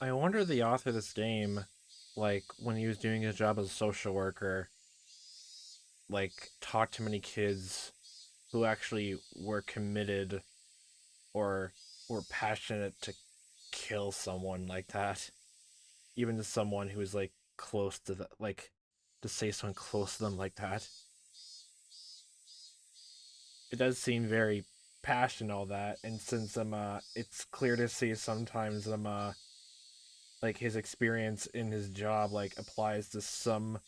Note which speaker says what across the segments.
Speaker 1: I wonder the author of this game, like, when he was doing his job as a social worker, like, talked to many kids who actually were committed or were passionate to kill someone like that. Even to someone who was, like, close to the, like, to say someone close to them like that. It does seem very passionate, all that, and since it's clear to see sometimes like his experience in his job like applies to some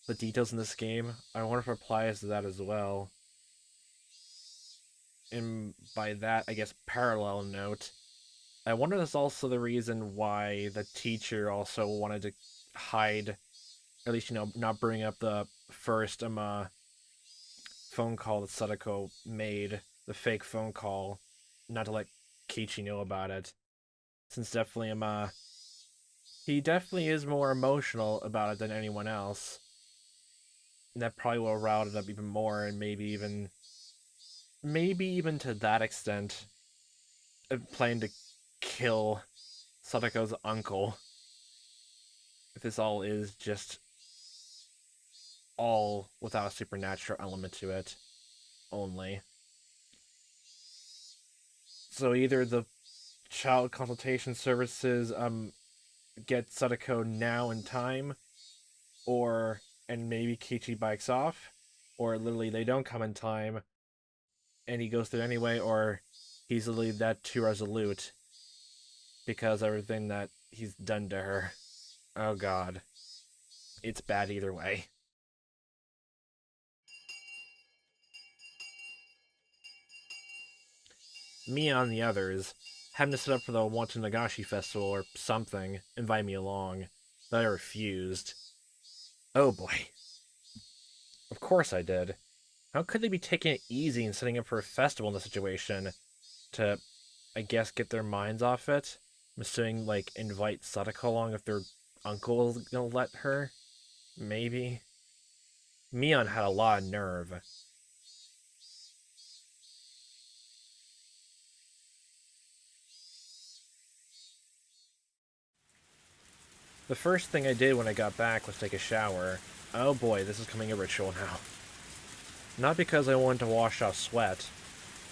Speaker 1: the details in this game. I wonder if it applies to that as well. And by that, I guess parallel note, I wonder if that's also the reason why the teacher also wanted to hide, or at least not bring up the first phone call that Sadako made, the fake phone call, not to let Keiichi know about it. Since definitely he definitely is more emotional about it than anyone else. And that probably will rile it up even more, and maybe even to that extent, planning to kill Sadako's uncle. If this all is just all without a supernatural element to it, only. So either the child consultation services get Sadako now in time, or and maybe Kichi bikes off, or literally they don't come in time and he goes through anyway, or he's literally that too resolute because everything that he's done to her. Oh god. It's bad either way. Me on the others, having to sit up for the Watanagashi festival or something, invite me along, but I refused. Oh boy. Of course I did. How could they be taking it easy and setting up for a festival in this situation to, I guess, get their minds off it? I'm assuming, like, invite Sadako along if their uncle is gonna let her? Maybe. Mion had a lot of nerve. The first thing I did when I got back was take a shower. Oh boy, this is becoming a ritual now. Not because I wanted to wash off sweat,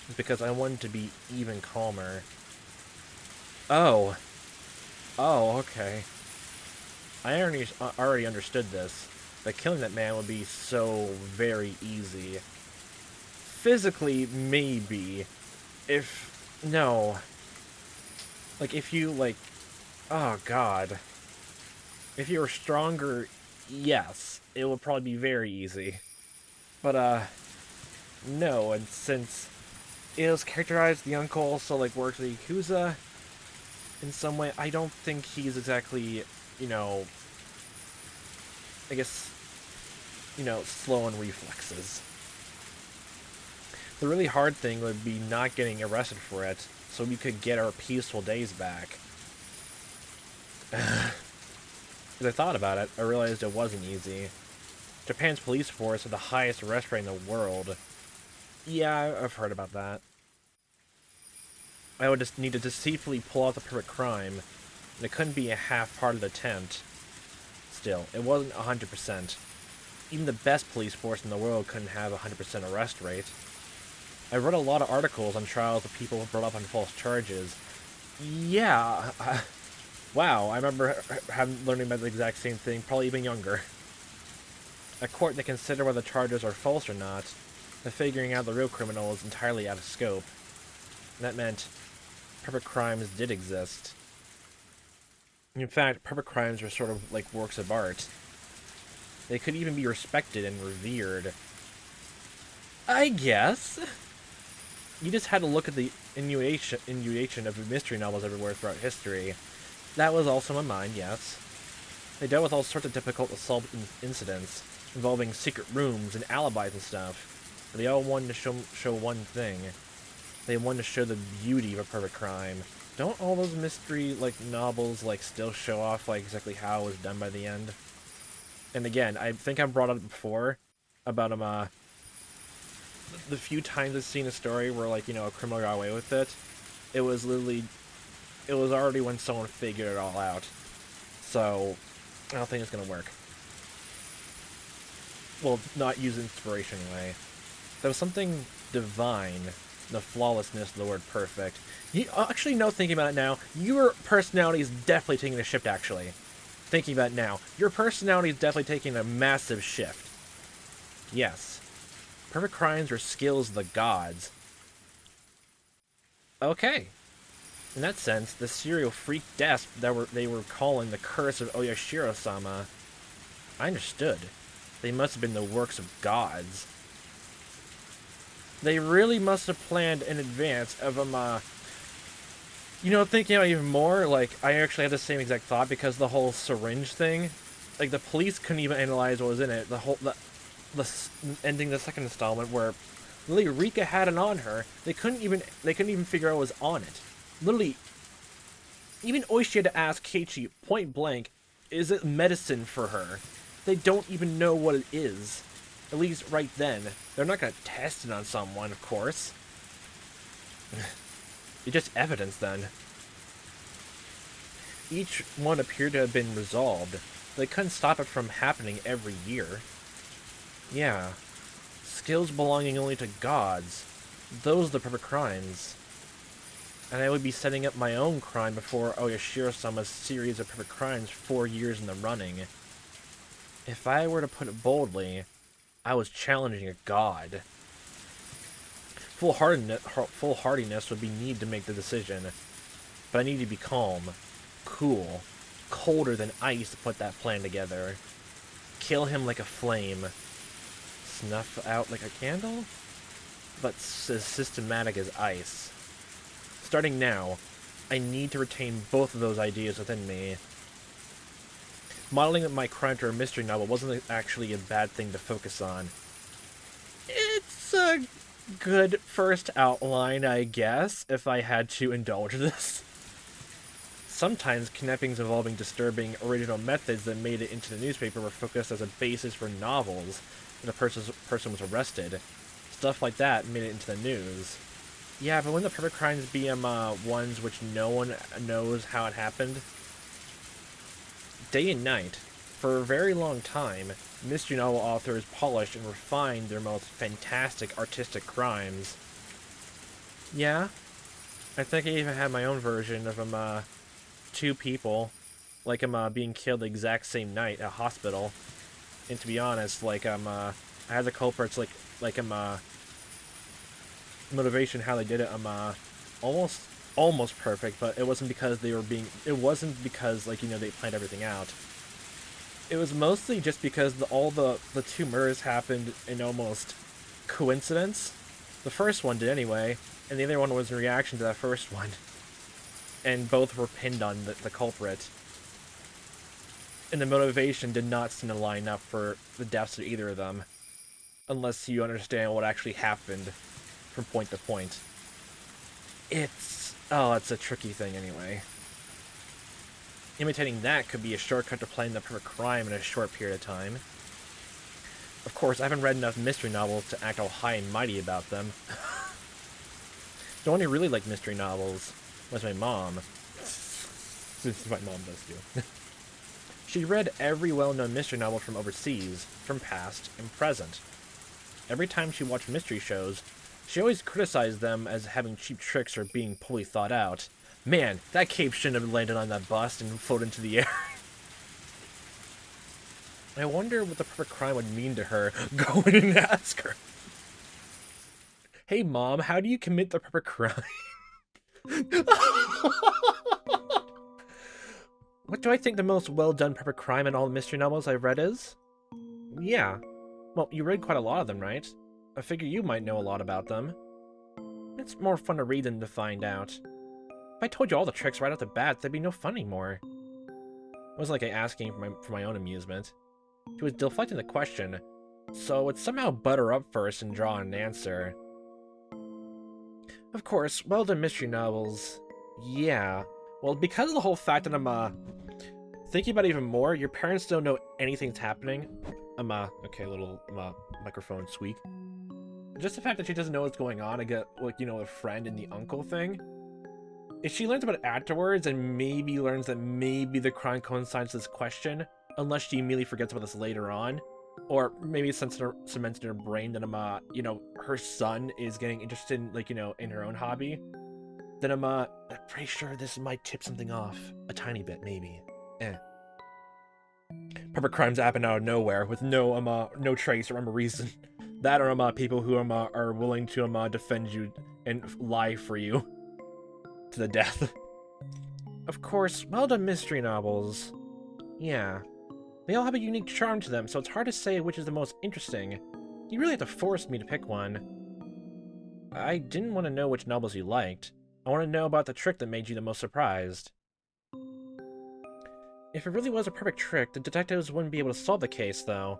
Speaker 1: but because I wanted to be even calmer. Oh. Oh, okay. I already understood this. That killing that man would be so very easy. Physically, maybe. If... No. Like, if you, like... Oh, God. If you were stronger, yes. It would probably be very easy. But, no, and since it was characterized, the uncle also, like, works at the Yakuza in some way, I don't think he's exactly, you know, I guess, slow on reflexes. The really hard thing would be not getting arrested for it, so we could get our peaceful days back. As I thought about it, I realized it wasn't easy. Japan's police force had the highest arrest rate in the world. Yeah, I've heard about that. I would just need to deceitfully pull off the perfect crime, and it couldn't be a half-hearted attempt. Still, it wasn't 100%. Even the best police force in the world couldn't have a 100% arrest rate. I read a lot of articles on trials of people brought up on false charges. Yeah, wow, I remember learning about the exact same thing, probably even younger. A court that consider whether charges are false or not, and figuring out the real criminal is entirely out of scope. And that meant perfect crimes did exist. In fact, perfect crimes were sort of like works of art. They could even be respected and revered. I guess. You just had to look at the innuation of mystery novels everywhere throughout history. That was also in my mind, yes. They dealt with all sorts of difficult to solve incidents, involving secret rooms and alibis and stuff. But they all wanted to show one thing. They wanted to show the beauty of a perfect crime. Don't all those mystery novels still show off exactly how it was done by the end? And again, I think I brought up before about the few times I've seen a story where a criminal got away with it. It was literally it was already when someone figured it all out. So, I don't think it's gonna work. Well, not use inspiration anyway. There was something divine, the flawlessness of the word perfect. You actually, no, thinking about it now, your personality is definitely taking a shift, actually. Thinking about it now, your personality is definitely taking a massive shift. Yes. Perfect crimes are skills of the gods. Okay. In that sense, the serial freak deaths that they were calling the curse of Oyashiro-sama, I understood. They must have been the works of gods. They really must have planned in advance of them, you know, thinking about it even more, like, I actually had the same exact thought because the whole syringe thing, like, the police couldn't even analyze what was in it. The ending the second installment where literally Rika had it on her, they couldn't even figure out what was on it. Literally, even Oishi had to ask Keiichi point blank, is it medicine for her? They don't even know what it is. At least right then. They're not going to test it on someone, of course. It's just evidence then. Each one appeared to have been resolved. They couldn't stop it from happening every year. Yeah. Skills belonging only to gods. Those are the perfect crimes. And I would be setting up my own crime before Oyashiro-sama's series of perfect crimes 4 years in the running. If I were to put it boldly, I was challenging a god. Foolhardiness would be needed to make the decision, but I need to be calm, cool, colder than ice to put that plan together. Kill him like a flame. Snuff out like a candle? But as systematic as ice. Starting now, I need to retain both of those ideas within me. Modeling my crime to a mystery novel wasn't actually a bad thing to focus on. It's a good first outline, I guess, if I had to indulge this. Sometimes kidnappings involving disturbing original methods that made it into the newspaper were focused as a basis for novels when a person was arrested. Stuff like that made it into the news. Yeah, but wouldn't the perfect crimes be ones which no one knows how it happened? Day and night, for a very long time, mystery novel authors polished and refined their most fantastic artistic crimes. Yeah, I think I even had my own version of two people, like being killed the exact same night at a hospital. And to be honest, like I had the culprits like motivation how they did it almost perfect, but it wasn't because it wasn't because, like, you know, they planned everything out. It was mostly just because all the two murders happened in almost coincidence. The first one did anyway, and the other one was in reaction to that first one. And both were pinned on the culprit. And the motivation did not seem to line up for the deaths of either of them. Unless you understand what actually happened from point to point. It's a tricky thing anyway. Imitating that could be a shortcut to playing the perfect crime in a short period of time. Of course, I haven't read enough mystery novels to act all high and mighty about them. The one who really liked mystery novels was my mom. My mom does too. She read every well-known mystery novel from overseas, from past and present. Every time she watched mystery shows, she always criticized them as having cheap tricks or being poorly thought out. Man, that cape shouldn't have landed on that bust and floated into the air. I wonder what the perfect crime would mean to her. Go in and ask her. Hey mom, how do you commit the perfect crime? What do I think the most well-done perfect crime in all the mystery novels I've read is? Yeah. Well, you read quite a lot of them, right? I figure you might know a lot about them. It's more fun to read than to find out. If I told you all the tricks right off the bat, there'd be no fun anymore. It wasn't like I asking for my own amusement. She was deflecting the question, so would somehow butter up first and draw an answer. Of course, well-done mystery novels. Yeah. Well, because of the whole fact that I'm, thinking about it even more, your parents don't know anything's happening. Okay, little, microphone squeak. Just the fact that she doesn't know what's going on, I get, like, you know, a friend and the uncle thing. If she learns about it afterwards and maybe learns that maybe the crime coincides with this question, unless she immediately forgets about this later on, or maybe it's cements in her brain that you know, her son is getting interested in, like, you know, in her own hobby, then I'm pretty sure this might tip something off a tiny bit, maybe. Perfect crimes happen out of nowhere with no trace or reason. That or people who are willing to defend you and lie for you to the death. Of course, well done mystery novels. Yeah. They all have a unique charm to them, so it's hard to say which is the most interesting. You really have to force me to pick one. I didn't want to know which novels you liked. I want to know about the trick that made you the most surprised. If it really was a perfect trick, the detectives wouldn't be able to solve the case, though.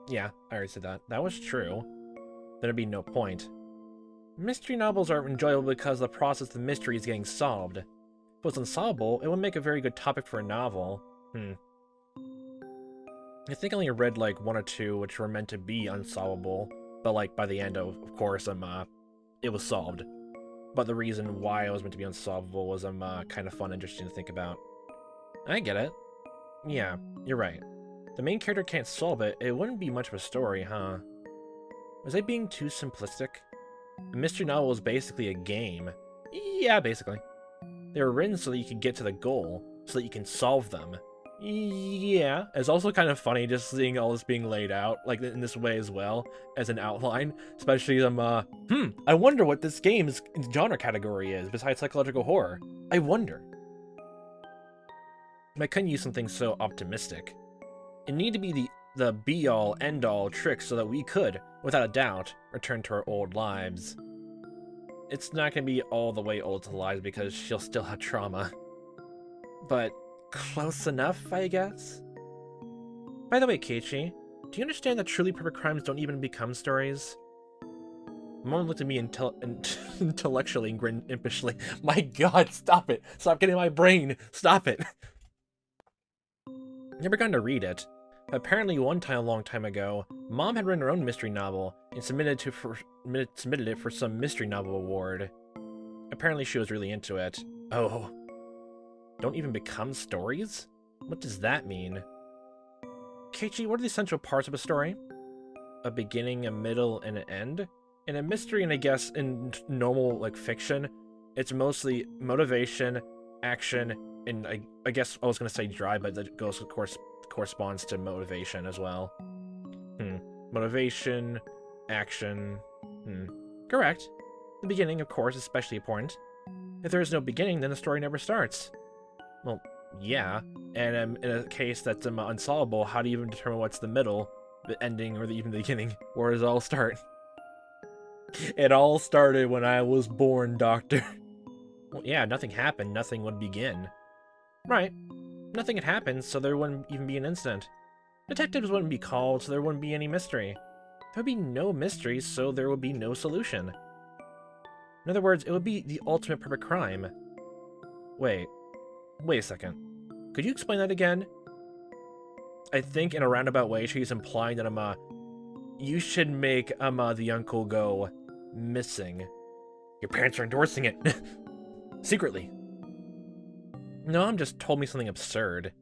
Speaker 1: Yeah, I already said that. That was true. There'd be no point. Mystery novels are enjoyable because the process of the mystery is getting solved. If it was unsolvable, it would make a very good topic for a novel. I think I only read like one or two which were meant to be unsolvable, but like by the end of course, it was solved. But the reason why it was meant to be unsolvable was kind of fun and interesting to think about. I get it. Yeah, you're right. The main character can't solve it, it wouldn't be much of a story, huh? Was I being too simplistic? A mystery novel is basically a game. Yeah, basically. They were written so that you can get to the goal, so that you can solve them. Yeah, it's also kind of funny just seeing all this being laid out, like in this way as well, as an outline. Especially, I wonder what this game's genre category is, besides psychological horror. I wonder. I couldn't use something so optimistic. It needed to be the be-all, end-all trick so that we could, without a doubt, return to our old lives. It's not going to be all the way old to lives because she'll still have trauma. But close enough, I guess? By the way, Keiichi, do you understand that truly perfect crimes don't even become stories? Mom looked at me intellectually and grinned impishly. My god, stop it! Stop getting my brain! Stop it! Never gotten to read it. Apparently one time a long time ago, Mom had written her own mystery novel and submitted it for some mystery novel award. Apparently she was really into it. Oh. Don't even become stories? What does that mean? Keiichi, what are the essential parts of a story? A beginning, a middle, and an end? In a mystery, and I guess in normal, like, fiction, it's mostly motivation, action, and I guess I was going to say drive, but that goes, of course, corresponds to motivation as well. Motivation, action. Correct. The beginning, of course, is especially important. If there is no beginning, then the story never starts. Well, yeah. And in a case that's unsolvable, how do you even determine what's the middle, the ending, or even the beginning? Where does it all start? It all started when I was born, Doctor. Well, yeah, nothing happened, nothing would begin. Right. Nothing had happened, so there wouldn't even be an incident. Detectives wouldn't be called, so there wouldn't be any mystery. There would be no mystery, so there would be no solution. In other words, it would be the ultimate perfect crime. Wait a second. Could you explain that again? I think in a roundabout way, she's implying that, you should make, the uncle go missing. Your parents are endorsing it. Secretly. No, Mom just told me something absurd.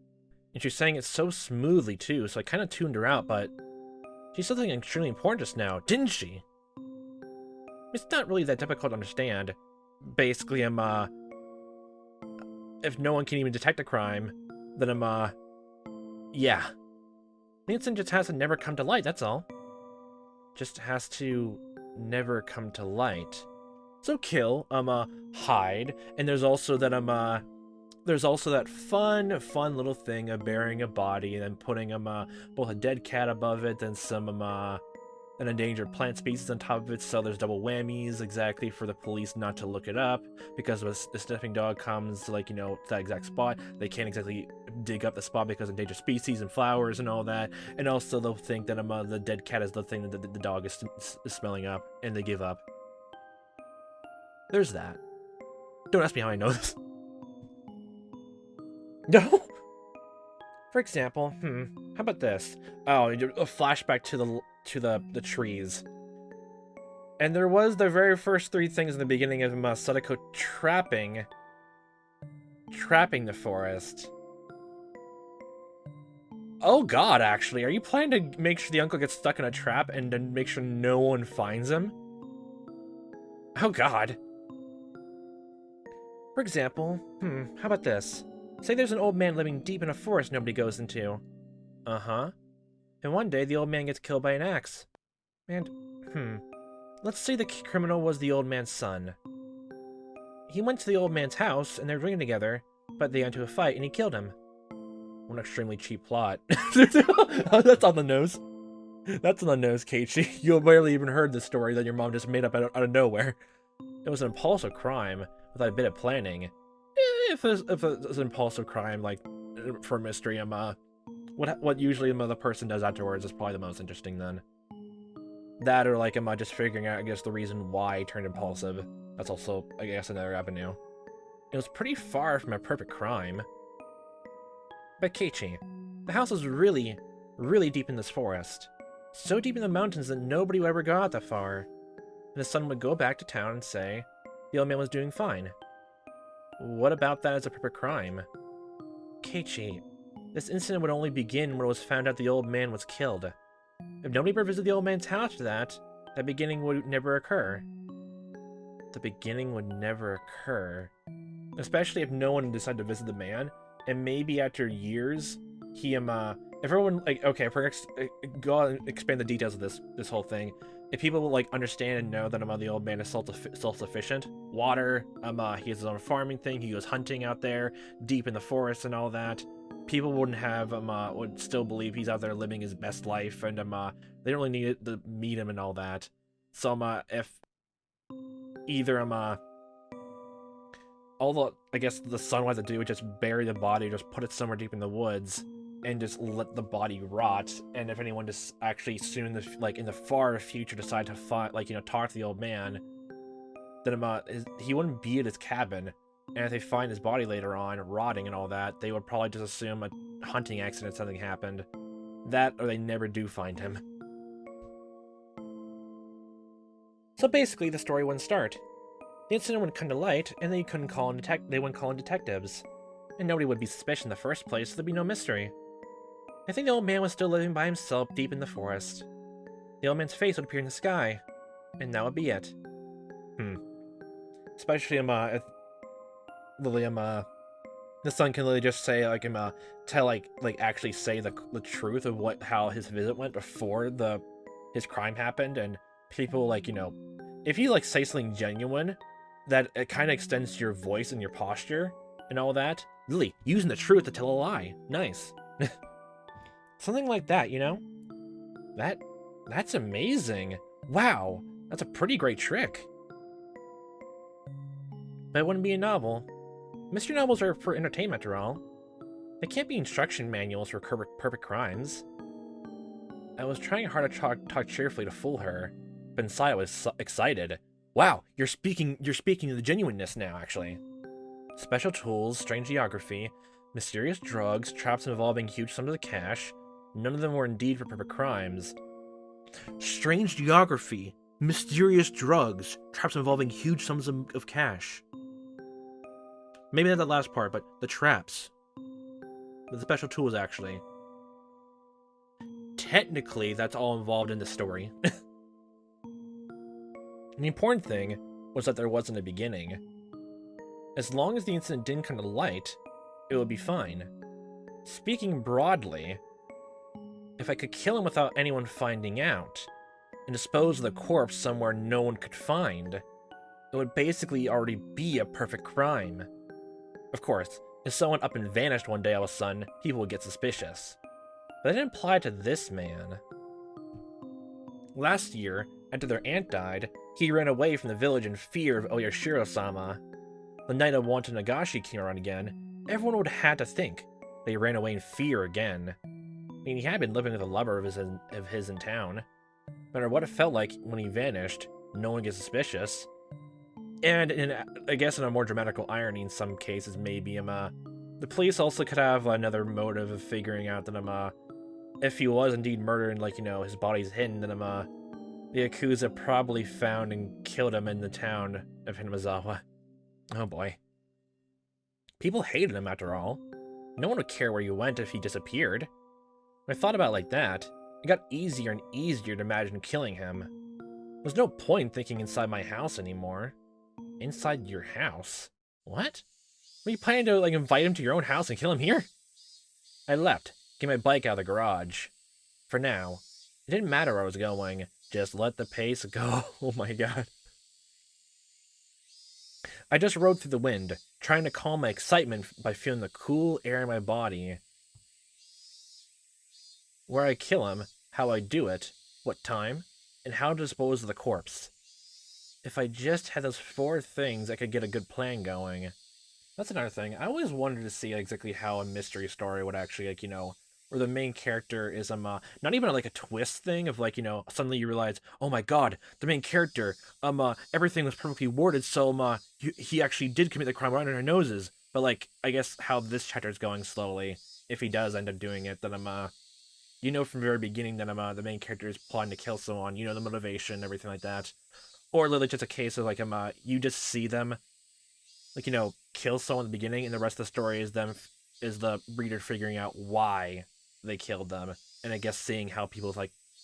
Speaker 1: And she's saying it so smoothly, too, so I kind of tuned her out, but she said something extremely important just now, didn't she? It's not really that difficult to understand. Basically, if no one can even detect a crime, then yeah. The incident just has to never come to light, that's all. Just has to never come to light. So kill, hide, and there's also that, there's also that fun little thing of burying a body and then putting, both a dead cat above it and some, an endangered plant species on top of it, so there's double whammies exactly for the police not to look it up, because when a sniffing dog comes, like, you know, to that exact spot, they can't exactly dig up the spot because of endangered species and flowers and all that, and also they'll think that the dead cat is the thing that the dog is smelling up, and they give up. There's that. Don't ask me how I know this. No? For example, how about this? Oh, a flashback to the trees. And there was the very first 3 things in the beginning of Sadako trapping the forest. Oh god, actually, are you planning to make sure the uncle gets stuck in a trap and then make sure no one finds him? Oh god. For example, how about this? Say there's an old man living deep in a forest nobody goes into. Uh-huh. And one day the old man gets killed by an axe. And, let's say the criminal was the old man's son. He went to the old man's house and they were drinking together, but they got into a fight and he killed him. What an extremely cheap plot. That's on the nose. That's on the nose, Keiichi. You barely even heard the story that your mom just made up out of nowhere. It was an impulsive crime without a bit of planning. If it's an impulsive crime, like, for a mystery, what usually the person does afterwards is probably the most interesting then. That or, like, just figuring out, I guess, the reason why he turned impulsive. That's also, I guess, another avenue. It was pretty far from a perfect crime. But Keiichi, the house was really, really deep in this forest. So deep in the mountains that nobody ever got that far. And the son would go back to town and say the old man was doing fine. What about that as a perfect crime? Keiichi, this incident would only begin when it was found out the old man was killed. If nobody ever visited the old man's house after that, that beginning would never occur. The beginning would never occur. Especially if no one decided to visit the man, and maybe after years, he, if everyone, like, okay, go on and expand the details of this whole thing. If people will, like, understand and know that, the old man is self-sufficient, water, he has his own farming thing, he goes hunting out there, deep in the forest and all that, people wouldn't have, would still believe he's out there living his best life, and, they don't really need to meet him and all that. So, if either, I guess the son wanted to do is just bury the body, just put it somewhere deep in the woods, and just let the body rot. And if anyone just actually soon, in the far future, decide to talk to the old man, then he wouldn't be at his cabin. And if they find his body later on, rotting and all that, they would probably just assume a hunting accident, something happened. That, or they never do find him. So basically, the story wouldn't start. The incident would come to light, and they wouldn't call in detectives. And nobody would be suspicious in the first place, so there'd be no mystery. I think the old man was still living by himself deep in the forest. The old man's face would appear in the sky, and that would be it. Especially, if Lily, the son can literally just say, actually say the truth of how his visit went before his crime happened, and people, if you, say something genuine, that it kind of extends your voice and your posture, and all that. Lily, using the truth to tell a lie. Nice. Something like that, That's amazing. Wow, that's a pretty great trick. But it wouldn't be a novel. Mystery novels are for entertainment, after all. They can't be instruction manuals for perfect crimes. I was trying hard to talk cheerfully to fool her, but inside I was excited. Wow, you're speaking of the genuineness now, actually. Special tools, strange geography, mysterious drugs, traps involving huge sums of cash. None of them were indeed for perfect crimes. Strange geography, mysterious drugs, traps involving huge sums of cash. Maybe not the last part, but the traps. The special tools, actually. Technically, that's all involved in the story. The important thing was that there wasn't a beginning. As long as the incident didn't come to light, it would be fine. Speaking broadly, if I could kill him without anyone finding out, and dispose of the corpse somewhere no one could find, it would basically already be a perfect crime. Of course, if someone up and vanished one day all of a sudden, people would get suspicious. But that didn't apply to this man. Last year, after their aunt died, he ran away from the village in fear of Oyashiro-sama. The night of Wanton Nagashi came around again, everyone would have had to think that he ran away in fear again. I mean, he had been living with a lover of his in town. No matter what it felt like when he vanished, no one gets suspicious. And I guess in a more dramatical irony in some cases, maybe the police also could have another motive of figuring out that if he was indeed murdered and his body's hidden, then The Yakuza probably found and killed him in the town of Hinamizawa. Oh boy. People hated him after all. No one would care where you went if he disappeared. When I thought about it like that, it got easier and easier to imagine killing him. There's no point thinking inside my house anymore. Inside your house? What? Were you planning to, invite him to your own house and kill him here? I left, get my bike out of the garage. For now, it didn't matter where I was going, just let the pace go. Oh my god. I just rode through the wind, trying to calm my excitement by feeling the cool air in my body. Where I kill him, how I do it, what time, and how to dispose of the corpse. If I just had those 4 things, I could get a good plan going. That's another thing. I always wanted to see exactly how a mystery story would actually, where the main character is, not even a twist thing of, suddenly you realize, oh my god, the main character, everything was perfectly worded, so, he actually did commit the crime right under our noses. But, I guess how this chapter is going slowly, if he does end up doing it, then you know from the very beginning that the main character is plotting to kill someone, the motivation, everything like that. Or literally just a case of, you just see them, kill someone in the beginning, and the rest of the story is the reader figuring out why they killed them, and I guess seeing how people,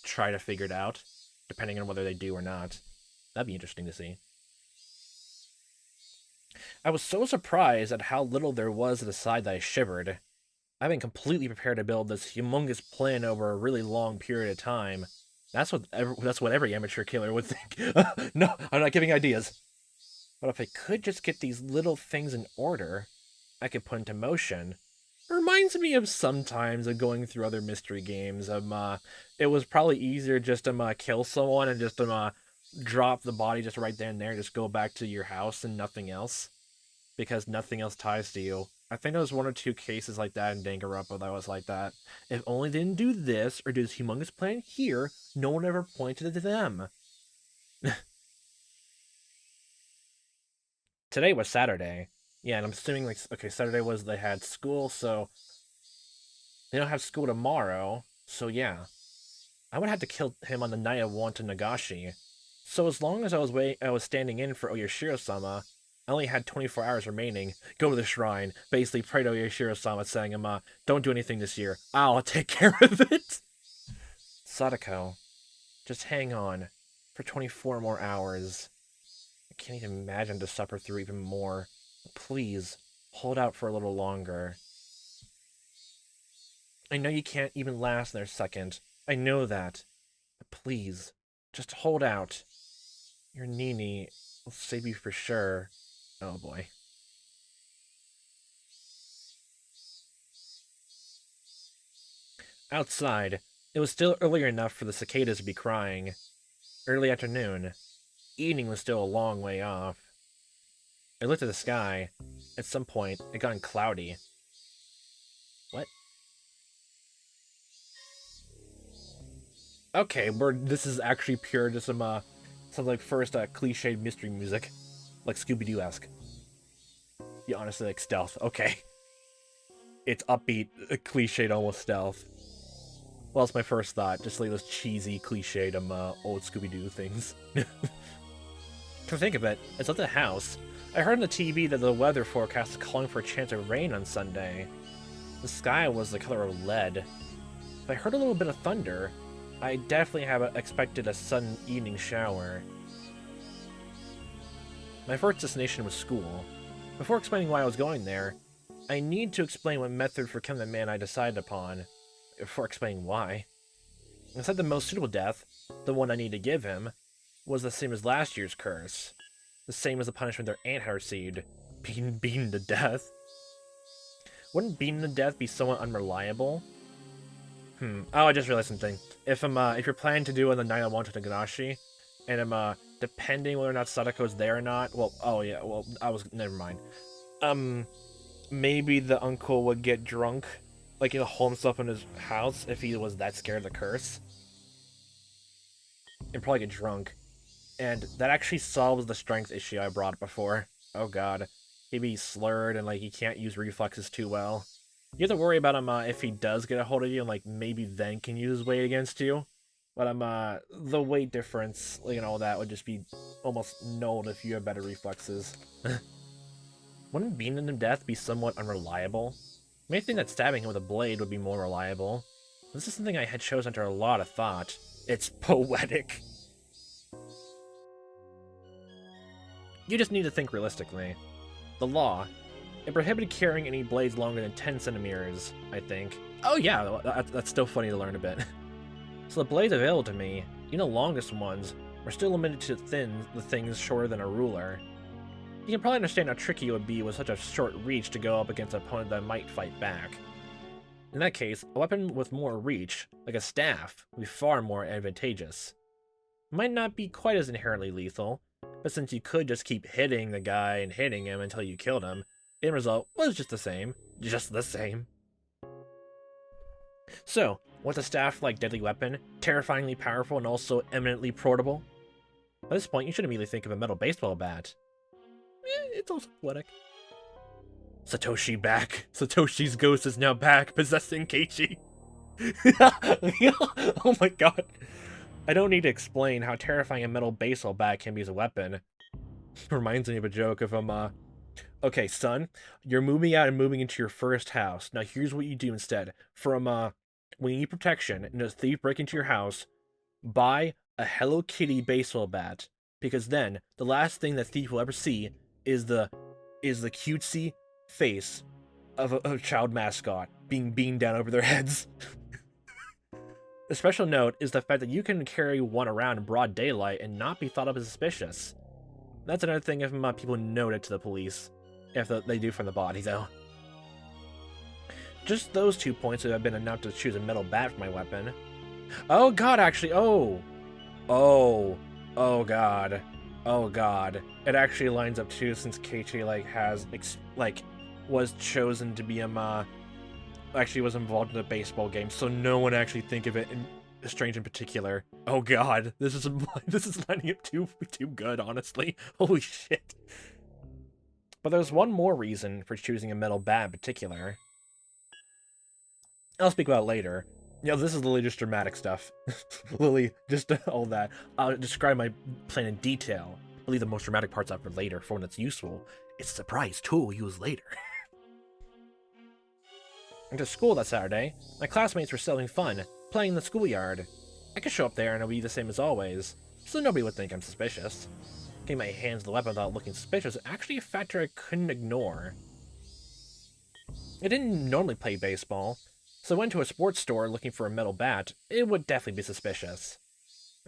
Speaker 1: try to figure it out, depending on whether they do or not. That'd be interesting to see. I was so surprised at how little there was to the side that I shivered. I've been completely prepared to build this humongous plan over a really long period of time. That's what every amateur killer would think. No, I'm not giving ideas. But if I could just get these little things in order, I could put into motion. It reminds me of sometimes of going through other mystery games. It was probably easier just to kill someone and just drop the body just right there and there, and just go back to your house and nothing else, because nothing else ties to you. I think there was 1 or 2 cases like that in Danganronpa that was like that. If only they didn't do this or do this humongous plan here, no one ever pointed to them. Today was Saturday. Yeah, and I'm assuming, okay, Saturday was they had school, so they don't have school tomorrow, so yeah. I would have to kill him on the night I wanted Nagashi. So as long as I was standing in for Oyashiro-sama, I only had 24 hours remaining. Go to the shrine, basically pray to Oyashiro-sama, saying, don't do anything this year. I'll take care of it. Sadako, just hang on for 24 more hours. I can't even imagine to suffer through even more. Please, hold out for a little longer. I know you can't even last another second. I know that. But please, just hold out. Your Nini will save you for sure. Oh boy. Outside, it was still earlier enough for the cicadas to be crying. Early afternoon. Evening was still a long way off. I looked at the sky. At some point, it got cloudy. What? Okay, this is actually pure just some first cliched mystery music. Like Scooby-Doo-esque. Yeah, honestly, like stealth. Okay. It's upbeat, cliched almost stealth. Well, that's my first thought. Just like those cheesy, cliched old Scooby-Doo things. To think of it, it's at the house. I heard on the TV that the weather forecast is calling for a chance of rain on Sunday. The sky was the color of lead. If I heard a little bit of thunder, I definitely have expected a sudden evening shower. My first destination was school. Before explaining why I was going there, I need to explain what method for killing the man I decided upon. Before explaining why. I said the most suitable death, the one I need to give him, was the same as last year's curse. The same as the punishment their aunt had received, being beaten to death. Wouldn't beaten to death be somewhat unreliable? Oh, I just realized something. If you're planning to do on the night I wanted Higurashi, and depending whether or not Sadako's there or not, never mind. Maybe the uncle would get drunk, like he'll hole himself in his house if he was that scared of the curse. And probably get drunk. And that actually solves the strength issue I brought up before. Oh god. He'd be slurred and he can't use reflexes too well. You have to worry about him if he does get a hold of you and maybe then can use his weight against you. But the weight difference, like, and all that would just be almost nulled if you have better reflexes. Wouldn't beating him to death be somewhat unreliable? You may think that stabbing him with a blade would be more reliable. This is something I had chosen after a lot of thought. It's poetic. You just need to think realistically. The law, it prohibited carrying any blades longer than 10 centimeters, I think. Oh yeah, that's still funny to learn a bit. So the blades available to me, even the longest ones, were still limited to the things shorter than a ruler. You can probably understand how tricky it would be with such a short reach to go up against an opponent that might fight back. In that case, a weapon with more reach, like a staff, would be far more advantageous. It might not be quite as inherently lethal, but since you could just keep hitting the guy and hitting him until you killed him, the end result was just the same. Just the same. So, was a staff-like deadly weapon, terrifyingly powerful and also eminently portable? At this point, you should immediately think of a metal baseball bat. It's also poetic. Satoshi back. Satoshi's ghost is now back, possessing Keiichi. Oh my god. I don't need to explain how terrifying a metal baseball bat can be as a weapon. Reminds me of a joke of okay, son, you're moving out and moving into your first house. Now here's what you do instead. When you need protection and a thief break into your house, buy a Hello Kitty baseball bat. Because then, the last thing that thief will ever see is the cutesy face of a child mascot being beamed down over their heads. A special note is the fact that you can carry one around in broad daylight and not be thought of as suspicious. That's another thing if people note it to the police. If they do from the body, though. Just those 2 points would have been enough to choose a metal bat for my weapon. Oh god, actually, oh god. Oh god. It actually lines up too, since Keiichi, was chosen to be actually was involved in a baseball game, so no one actually think of it in strange in particular. Oh god, this is lining up too good, honestly. Holy shit. But there's one more reason for choosing a metal bat in particular. I'll speak about it later. This is literally just dramatic stuff. Literally, just all that. I'll describe my plan in detail. I'll leave the most dramatic parts out for later, for when it's useful. It's a surprise tool we'll use later. Went to school that Saturday. My classmates were still having fun, playing in the schoolyard. I could show up there and it'll be the same as always, so nobody would think I'm suspicious. Getting my hands on the weapon without looking suspicious is actually a factor I couldn't ignore. I didn't normally play baseball, so I went to a sports store looking for a metal bat. It would definitely be suspicious.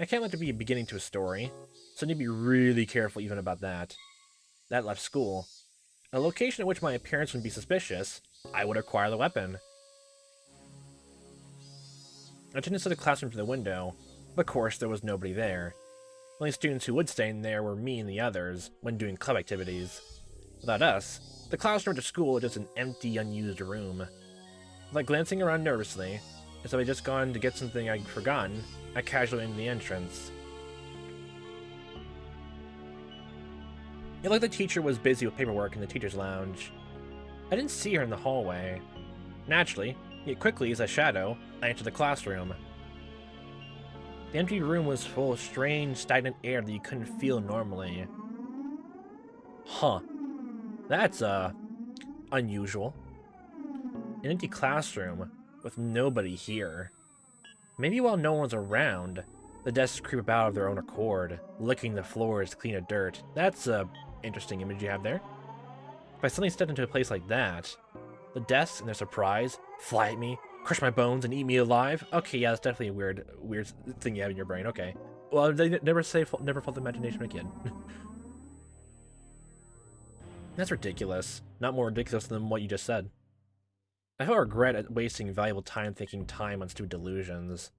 Speaker 1: I can't let it be a beginning to a story, so I need to be really careful even about that. That left school. A location at which my appearance would be suspicious, I would acquire the weapon. I turned inside the classroom from the window, but of course there was nobody there. The only students who would stay in there were me and the others, when doing club activities. Without us, the classroom to school was just an empty, unused room. Like glancing around nervously, as if I'd just gone to get something I'd forgotten, I casually entered the entrance. It looked like the teacher was busy with paperwork in the teacher's lounge. I didn't see her in the hallway. Naturally, yet quickly as a shadow, I entered the classroom. The empty room was full of strange, stagnant air that you couldn't feel normally. Huh. That's, unusual. An empty classroom, with nobody here. Maybe while no one's around, the desks creep about of their own accord, licking the floors to clean of dirt. That's a interesting image you have there. If I suddenly stepped into a place like that, the desks, in their surprise, fly at me, crush my bones, and eat me alive? Okay, yeah, that's definitely a weird thing you have in your brain, okay. Well, they never fault the imagination of a kid. That's ridiculous. Not more ridiculous than what you just said. I felt regret at wasting valuable time thinking time on stupid delusions.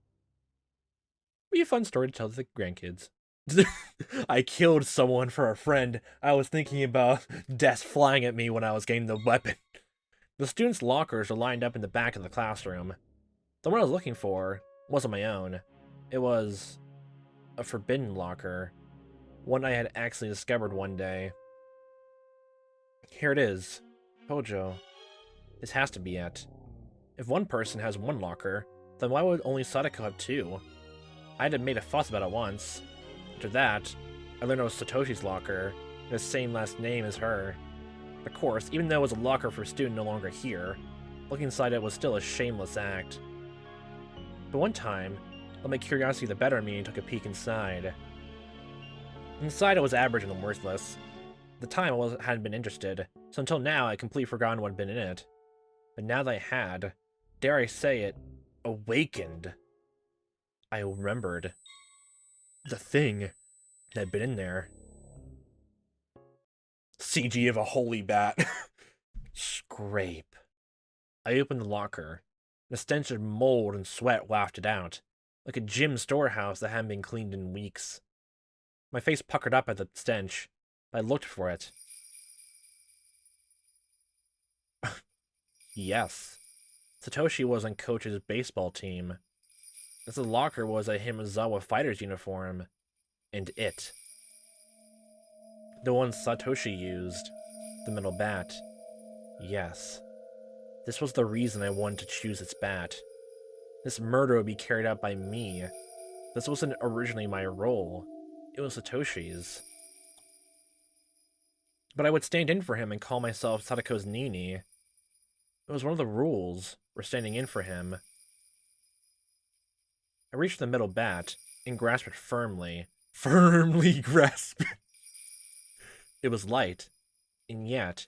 Speaker 1: Be a fun story to tell to the grandkids. I killed someone for a friend. I was thinking about death flying at me when I was getting the weapon. The students' lockers are lined up in the back of the classroom. The one I was looking for wasn't my own. It was a forbidden locker. One I had accidentally discovered one day. Here it is. Hojo. This has to be it. If one person has one locker, then why would only Sadako have two? I had made a fuss about it once. After that, I learned it was Satoshi's locker, the same last name as her. Of course, even though it was a locker for a student no longer here, looking inside it was still a shameless act. But one time, let my curiosity the better of me and took a peek inside. Inside it was average and worthless. At the time I hadn't been interested, so until now I had completely forgotten what had been in it. But now that I had, dare I say it, awakened, I remembered the thing that had been in there. CG of a holy bat. Scrape. I opened the locker. The stench of mold and sweat wafted out, like a gym storehouse that hadn't been cleaned in weeks. My face puckered up at the stench, but I looked for it. Yes. Satoshi was on Coach's baseball team. This locker was a Hinamizawa fighter's uniform. And it. The one Satoshi used. The metal bat. Yes. This was the reason I wanted to choose its bat. This murder would be carried out by me. This wasn't originally my role. It was Satoshi's. But I would stand in for him and call myself Sadako's Nini. It was one of the rules for standing in for him. I reached the metal bat and grasped it firmly. Firmly grasped. It was light, and yet,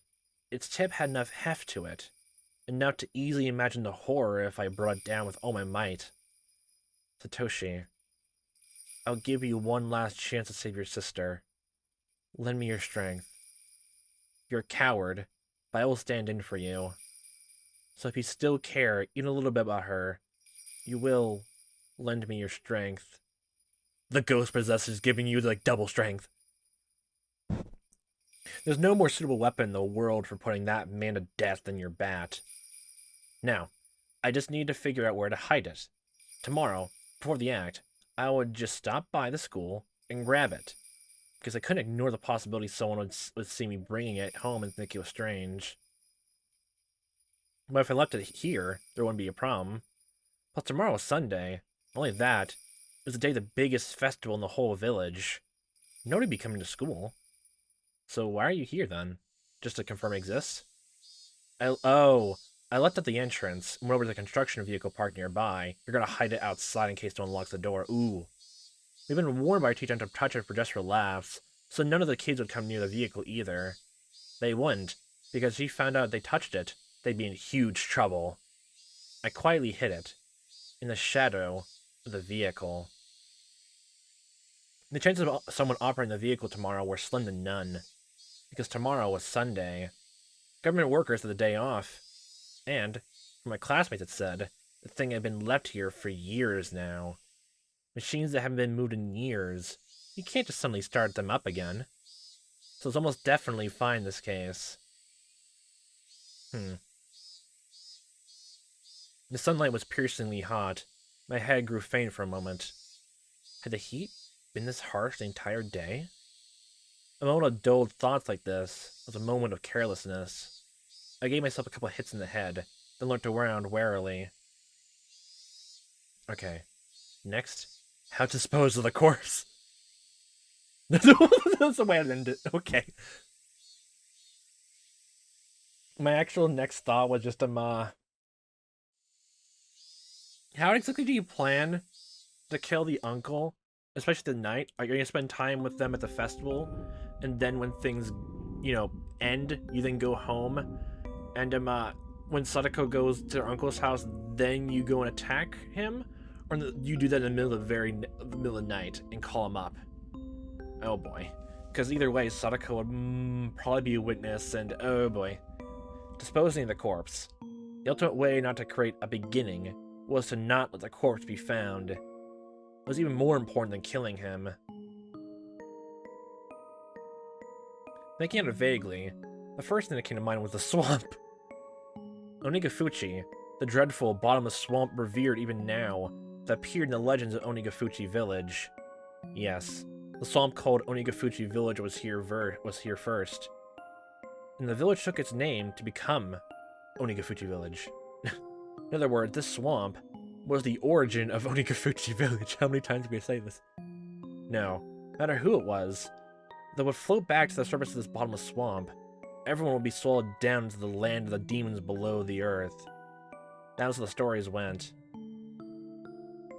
Speaker 1: its tip had enough heft to it, enough to easily imagine the horror if I brought it down with all my might. Satoshi, I'll give you one last chance to save your sister. Lend me your strength. You're a coward, but I will stand in for you. So if you still care even a little bit about her, you will lend me your strength. The ghost possessor is giving you, like, double strength. There's no more suitable weapon in the world for putting that man to death than your bat. Now, I just need to figure out where to hide it. Tomorrow, before the act, I would just stop by the school and grab it, because I couldn't ignore the possibility someone would see me bringing it home and think it was strange. But if I left it here, there wouldn't be a problem. Plus tomorrow is Sunday. Only that, it was the day of the biggest festival in the whole village. Nobody would be coming to school. So why are you here then? Just to confirm it exists? I left at the entrance and went over to the construction vehicle parked nearby. You're gonna hide it outside in case no one locks the door. Ooh. We've been warned by our teacher not to touch it for laughs, so none of the kids would come near the vehicle either. They wouldn't, because if she found out they touched it, they'd be in huge trouble. I quietly hid it, in the shadow of the vehicle. The chances of someone operating the vehicle tomorrow were slim to none, because tomorrow was Sunday. Government workers had the day off, and, from my classmates it said, the thing had been left here for years now. Machines that haven't been moved in years. You can't just suddenly start them up again. So it's almost definitely fine in this case. The sunlight was piercingly hot. My head grew faint for a moment. Had the heat been this harsh the entire day? A moment of dulled thoughts like this was a moment of carelessness. I gave myself a couple of hits in the head, then looked around warily. Okay. Next, how to dispose of the corpse. That's the way I ended it. Okay. My actual next thought was just, how exactly do you plan to kill the uncle? Especially at night? Are you going to spend time with them at the festival? And then when things, end, you then go home? And, when Sadako goes to her uncle's house, then you go and attack him? Or you do that in the middle of the middle of the night and call him up? Oh boy. Because either way, Sadako would probably be a witness, and oh boy. Disposing of the corpse. The ultimate way not to create a beginning was to not let the corpse be found. It was even more important than killing him. Thinking on it vaguely, the first thing that came to mind was the swamp. Onigafuchi, the dreadful, bottomless swamp revered even now, that appeared in the legends of Onigafuchi Village. Yes, the swamp called Onigafuchi Village was here first. And the village took its name to become Onigafuchi Village. In other words, this swamp, was the origin of Onikafuchi Village. How many times can we say this? No. No matter who it was, they would float back to the surface of this bottomless swamp. Everyone would be swallowed down to the land of the demons below the earth. That was how the stories went.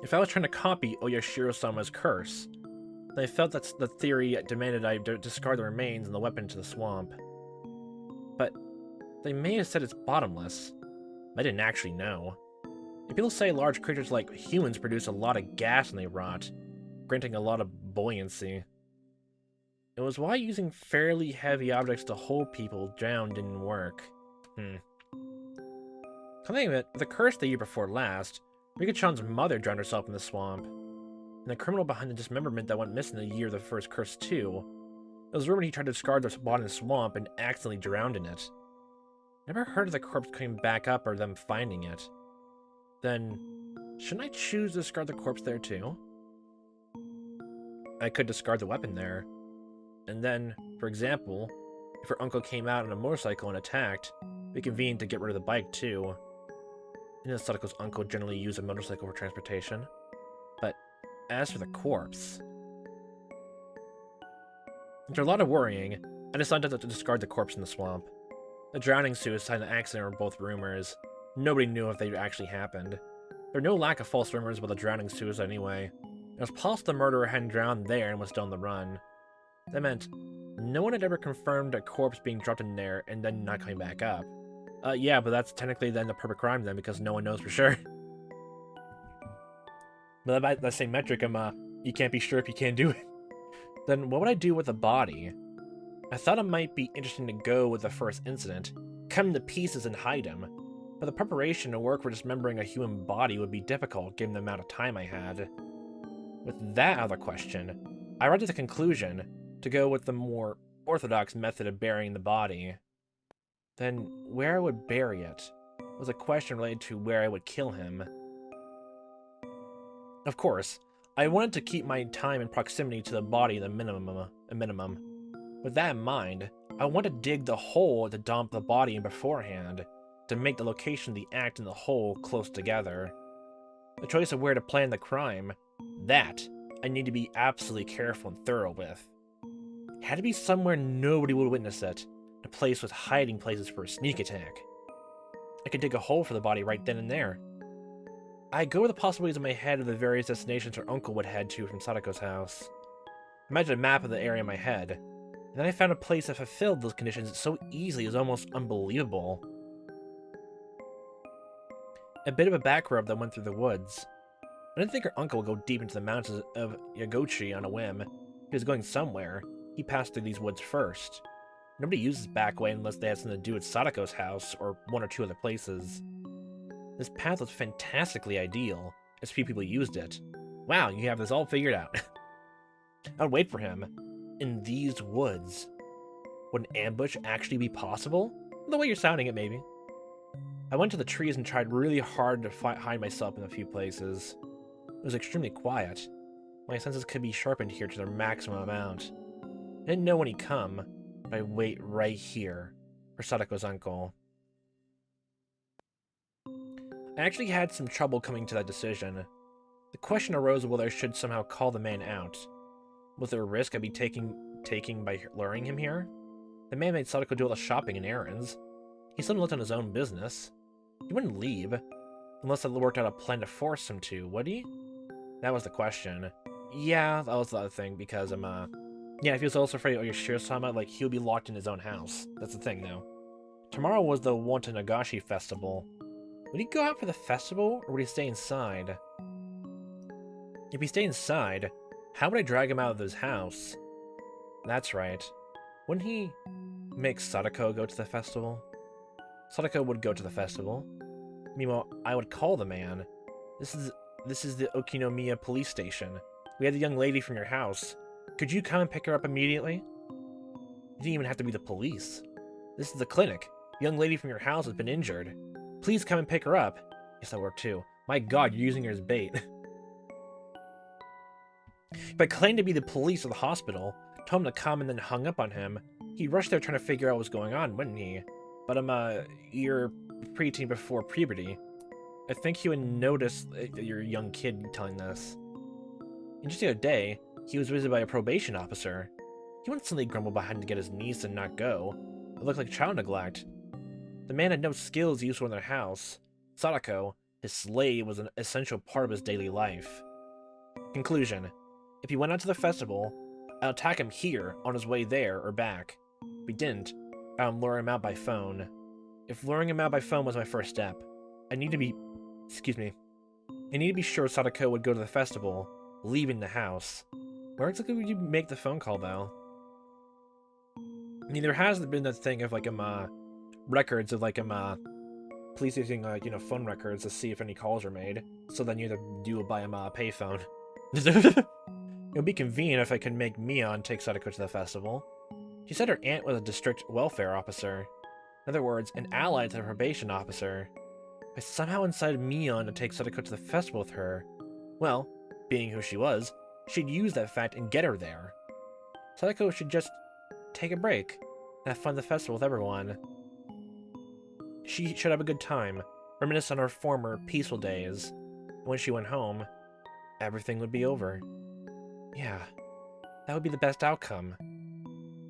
Speaker 1: If I was trying to copy Oyashiro-sama's curse, then I felt that the theory demanded I discard the remains and the weapon to the swamp. But they may have said it's bottomless. I didn't actually know. And people say large creatures like humans produce a lot of gas when they rot, granting a lot of buoyancy. It was why using fairly heavy objects to hold people down didn't work. Come to think of it, the curse the year before last, Rika-chan's mother drowned herself in the swamp. And the criminal behind the dismemberment that went missing the year of the first curse too. It was rumored he tried to discard the body in the swamp and accidentally drowned in it. Never heard of the corpse coming back up or them finding it. Then, shouldn't I choose to discard the corpse there too? I could discard the weapon there. And then, for example, if her uncle came out on a motorcycle and attacked, it'd be convenient to get rid of the bike too. You know, Sadako's uncle generally used a motorcycle for transportation. But as for the corpse... After a lot of worrying, I decided to discard the corpse in the swamp. The drowning suicide and the accident were both rumors. Nobody knew if they actually happened. There were no lack of false rumors about the drowning suicide anyway. It was possible the murderer hadn't drowned there and was still on the run. That meant no one had ever confirmed a corpse being dropped in there and then not coming back up. Yeah, but that's technically then the perfect crime then, because no one knows for sure. But by that same metric, you can't be sure if you can't do it. Then what would I do with the body? I thought it might be interesting to go with the first incident, cut him to pieces and hide him. But the preparation and work for dismembering a human body would be difficult given the amount of time I had. With that out of the question, I arrived at the conclusion to go with the more orthodox method of burying the body. Then, where I would bury it was a question related to where I would kill him. Of course, I wanted to keep my time and proximity to the body a minimum. With that in mind, I wanted to dig the hole to dump the body in beforehand, to make the location of the act and the hole close together. The choice of where to plan the crime, that I need to be absolutely careful and thorough with. It had to be somewhere nobody would witness it, a place with hiding places for a sneak attack. I could dig a hole for the body right then and there. I go with the possibilities in my head of the various destinations her uncle would head to from Sadako's house. Imagine a map of the area in my head, and then I found a place that fulfilled those conditions so easily it was almost unbelievable. A bit of a back rub that went through the woods. I didn't think her uncle would go deep into the mountains of Yagochi on a whim. If he was going somewhere, he passed through these woods first. Nobody uses back way unless they have something to do with Sadako's house or one or two other places. This path was fantastically ideal, as few people used it. Wow, you have this all figured out. I'd wait for him. In these woods. Would an ambush actually be possible? The way you're sounding it, maybe. I went to the trees and tried really hard to hide myself in a few places. It was extremely quiet. My senses could be sharpened here to their maximum amount. I didn't know when he'd come, but I'd wait right here for Sadako's uncle. I actually had some trouble coming to that decision. The question arose whether I should somehow call the man out. Was there a risk I'd be taking by luring him here? The man made Sadako do all the shopping and errands. He still lived on his own business. He wouldn't leave, unless I worked out a plan to force him to, would he? That was the question. Yeah, that was the other thing, because yeah, if he was also afraid of Oyashiro-sama, like, he would be locked in his own house. That's the thing, though. Tomorrow was the Watanagashi festival. Would he go out for the festival, or would he stay inside? If he stayed inside, how would I drag him out of his house? That's right. Wouldn't he make Sadako go to the festival? Sadako would go to the festival. Meanwhile, I would call the man. This is the Okinomiya police station. We had the young lady from your house. Could you come and pick her up immediately? You didn't even have to be the police. This is the clinic. The young lady from your house has been injured. Please come and pick her up. Yes, that worked too. My god, you're using her as bait. If I claimed to be the police of the hospital, told him to come and then hung up on him, he'd rush there trying to figure out what was going on, wouldn't he? But you're preteen before puberty. I think he would notice that you're a young kid telling this. And just the other day, he was visited by a probation officer. He wouldn't suddenly grumble about having to get his niece and not go. It looked like child neglect. The man had no skills useful in their house. Sadako, his slave, was an essential part of his daily life. Conclusion. If he went out to the festival, I'll attack him here, on his way there, or back. If he didn't, I'll lure him out by phone. If luring him out by phone was my first step, I need to be sure Sadako would go to the festival, leaving the house. Where exactly would you make the phone call, though? I mean, there has been that thing of, like, records of, like, police using, phone records to see if any calls are made. So then you either do it by a payphone. It would be convenient if I could make Mion take Sadako to the festival. She said her aunt was a district welfare officer. In other words, an ally to the probation officer. I somehow incited Mion to take Sadako to the festival with her. Well, being who she was, she'd use that fact and get her there. Sadako should just take a break and have fun at the festival with everyone. She should have a good time, reminisce on her former peaceful days. And when she went home, everything would be over. Yeah, that would be the best outcome.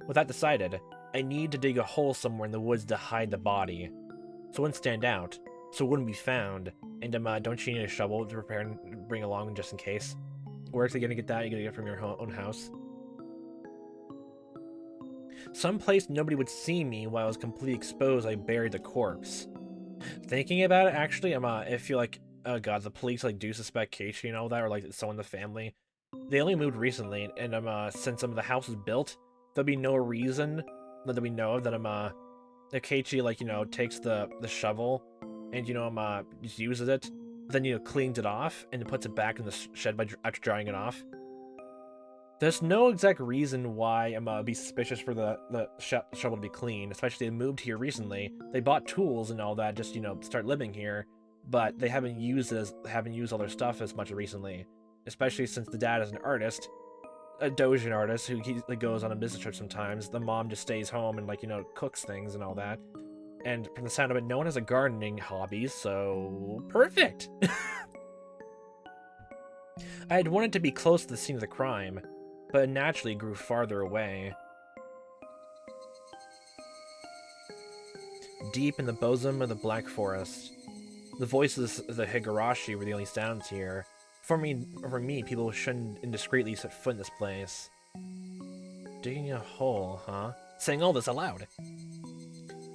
Speaker 1: With that decided, I need to dig a hole somewhere in the woods to hide the body, so it wouldn't stand out, so it wouldn't be found. And don't you need a shovel to prepare and bring along just in case? Where are you gonna get that? You're gonna get it from your own house. Someplace nobody would see me while I was completely exposed. I buried the corpse. Thinking about it, actually, I feel like, oh god, the police do suspect Keiichi and all that, or someone in the family. They only moved recently, and since some of the house was built, there'll be no reason that we know of that if Keiichi takes the shovel and just uses it, then cleans it off and puts it back in the shed after drying it off. There's no exact reason why I'd be suspicious for the shovel to be clean, especially they moved here recently. They bought tools and all that just start living here, but they haven't used all their stuff as much recently, especially since the dad is an artist, a doujin artist who goes on a business trip sometimes. The mom just stays home and cooks things and all that. And from the sound of it, no one has a gardening hobby, so perfect. I had wanted to be close to the scene of the crime, but it naturally grew farther away. Deep in the bosom of the Black Forest, the voices of the Higurashi were the only sounds here. For me, people shouldn't indiscreetly set foot in this place. Digging a hole, huh? Saying all this aloud.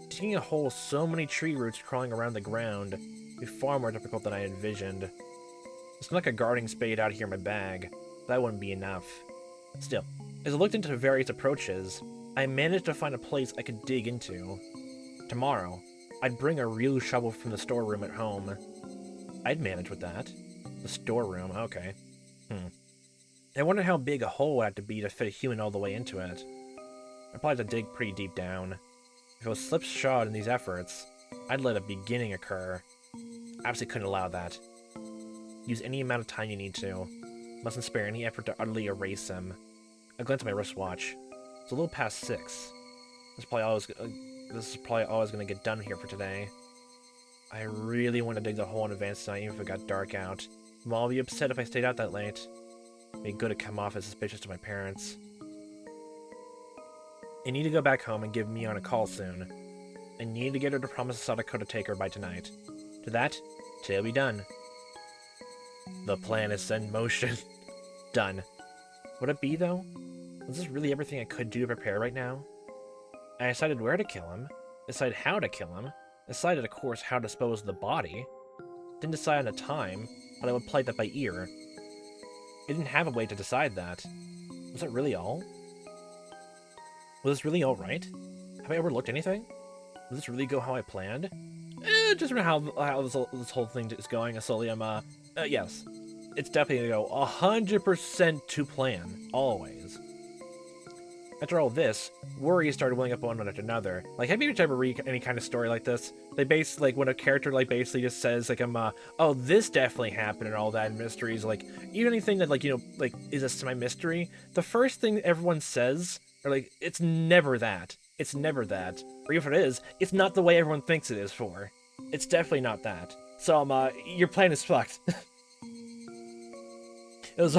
Speaker 1: Digging a hole so many tree roots crawling around the ground would be far more difficult than I envisioned. There's like a gardening spade out here in my bag, but that wouldn't be enough. Still, as I looked into various approaches, I managed to find a place I could dig into. Tomorrow, I'd bring a real shovel from the storeroom at home. I'd manage with that. The storeroom, okay. I wonder how big a hole would have to be to fit a human all the way into it. I'd probably have to dig pretty deep down. If I was slipshod in these efforts, I'd let a beginning occur. I absolutely couldn't allow that. Use any amount of time you need to. Mustn't spare any effort to utterly erase him. I glanced at my wristwatch. It's a little past 6. This is probably all I was going to get done here for today. I really want to dig the hole in advance tonight, even if it got dark out. Mom will be upset if I stayed out that late. It'd be good to come off as suspicious to my parents. I need to go back home and give Mion a call soon. I need to get her to promise Sadako to take her by tonight. To that, today will be done. The plan is set in motion. Done. Would it be, though? Was this really everything I could do to prepare right now? I decided where to kill him, decided how to kill him, decided, of course, how to dispose of the body, didn't decide on a time, but I would play that by ear. I didn't have a way to decide that. Was that really all? Was this really all right? Have I overlooked anything? Did this really go how I planned? Just remember how this whole thing is going. Slowly, yes. It's definitely gonna go 100% to plan. Always. After all this, worries started welling up one after another. Have you ever read any kind of story like this? They when a character, basically just says, oh, this definitely happened and all that, and mysteries, even anything that, is a semi-mystery, the first thing everyone says, or, it's never that. It's never that. Or if it is, it's not the way everyone thinks it is for. It's definitely not that. So, your plan is fucked. It was,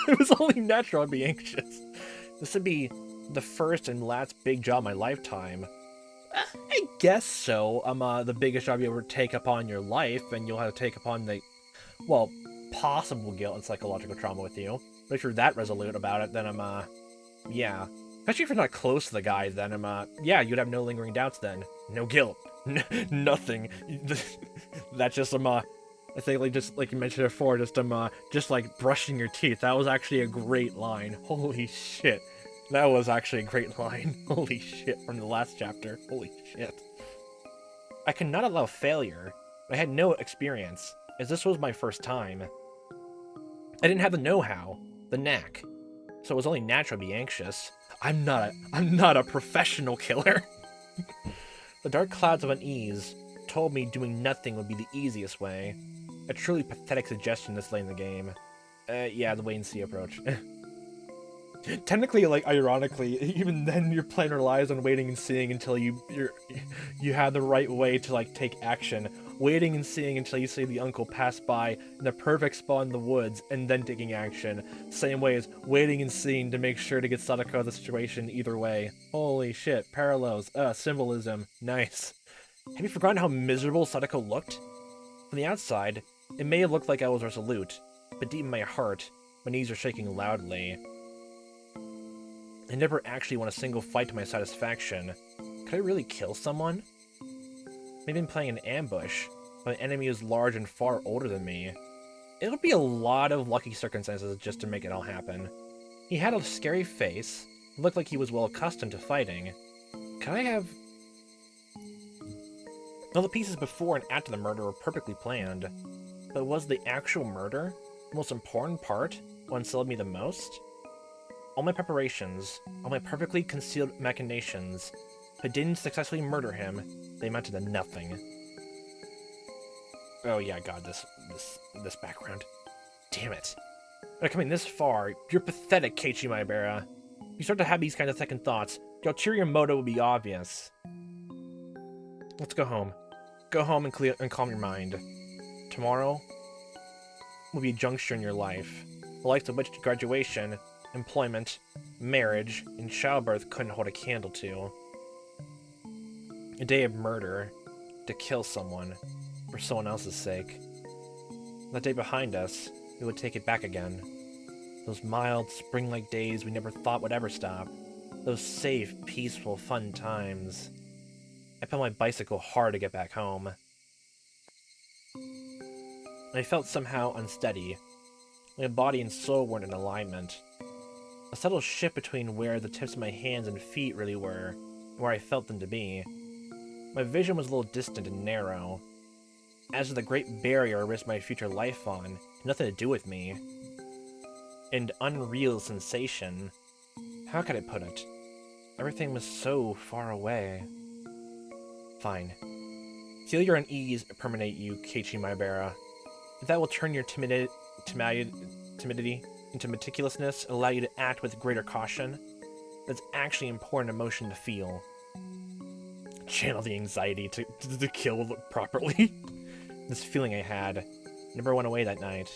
Speaker 1: it was only natural I'd be anxious. This would be the first and last big job of my lifetime. I guess so. The biggest job you ever take upon in your life, and you'll have to take upon the, well, possible guilt and psychological trauma with you. But if you're that resolute about it, then yeah. Especially if you're not close to the guy, then yeah, you'd have no lingering doubts then. No guilt. Nothing. That's just I think like you mentioned before, just like brushing your teeth. That was actually a great line. Holy shit. That was actually a great line. Holy shit, from the last chapter. Holy shit. I could not allow failure. I had no experience, as this was my first time. I didn't have the know-how, the knack, so it was only natural to be anxious. I'm not a professional killer. The dark clouds of unease told me doing nothing would be the easiest way. A truly pathetic suggestion this late in the game. Yeah, the wait-and-see approach. Technically, like, ironically, even then your plan relies on waiting and seeing until you have the right way to, like, take action. Waiting and seeing until you see the uncle pass by in the perfect spot in the woods, and then taking action. Same way as waiting and seeing to make sure to get Sadako out of the situation either way. Holy shit, parallels, symbolism, nice. Have you forgotten how miserable Sadako looked? From the outside, it may have looked like I was resolute, but deep in my heart, my knees are shaking loudly. I never actually won a single fight to my satisfaction. Could I really kill someone? Maybe I'm playing an ambush, but an enemy is large and far older than me. It would be a lot of lucky circumstances just to make it all happen. He had a scary face, looked like he was well accustomed to fighting. Could I have... All the pieces before and after the murder were perfectly planned, but was the actual murder the most important part, what unsettled me the most? All my preparations, all my perfectly concealed machinations, if I didn't successfully murder him, they amounted to nothing. Oh yeah, god, this background. Damn it. By coming this far, you're pathetic, Keiichi Maebara. You start to have these kind of second thoughts, your ulterior motive will be obvious. Let's go home. Go home and calm your mind. Tomorrow will be a juncture in your life, the likes of which graduation, employment, marriage, and childbirth couldn't hold a candle to. A day of murder, to kill someone, for someone else's sake. That day behind us, we would take it back again. Those mild, spring-like days we never thought would ever stop. Those safe, peaceful, fun times. I pedaled my bicycle hard to get back home. I felt somehow unsteady. My body and soul weren't in alignment. A subtle shift between where the tips of my hands and feet really were, and where I felt them to be. My vision was a little distant and narrow. As of the great barrier I risked my future life on, had nothing to do with me. An unreal sensation. How could I put it? Everything was so far away. Fine. Feel your unease permeate you, Keiichi Maebara. If that will turn your timidity into meticulousness and allow you to act with greater caution, that's actually an important emotion to feel. Channel the anxiety to kill properly. This feeling I had never went away that night.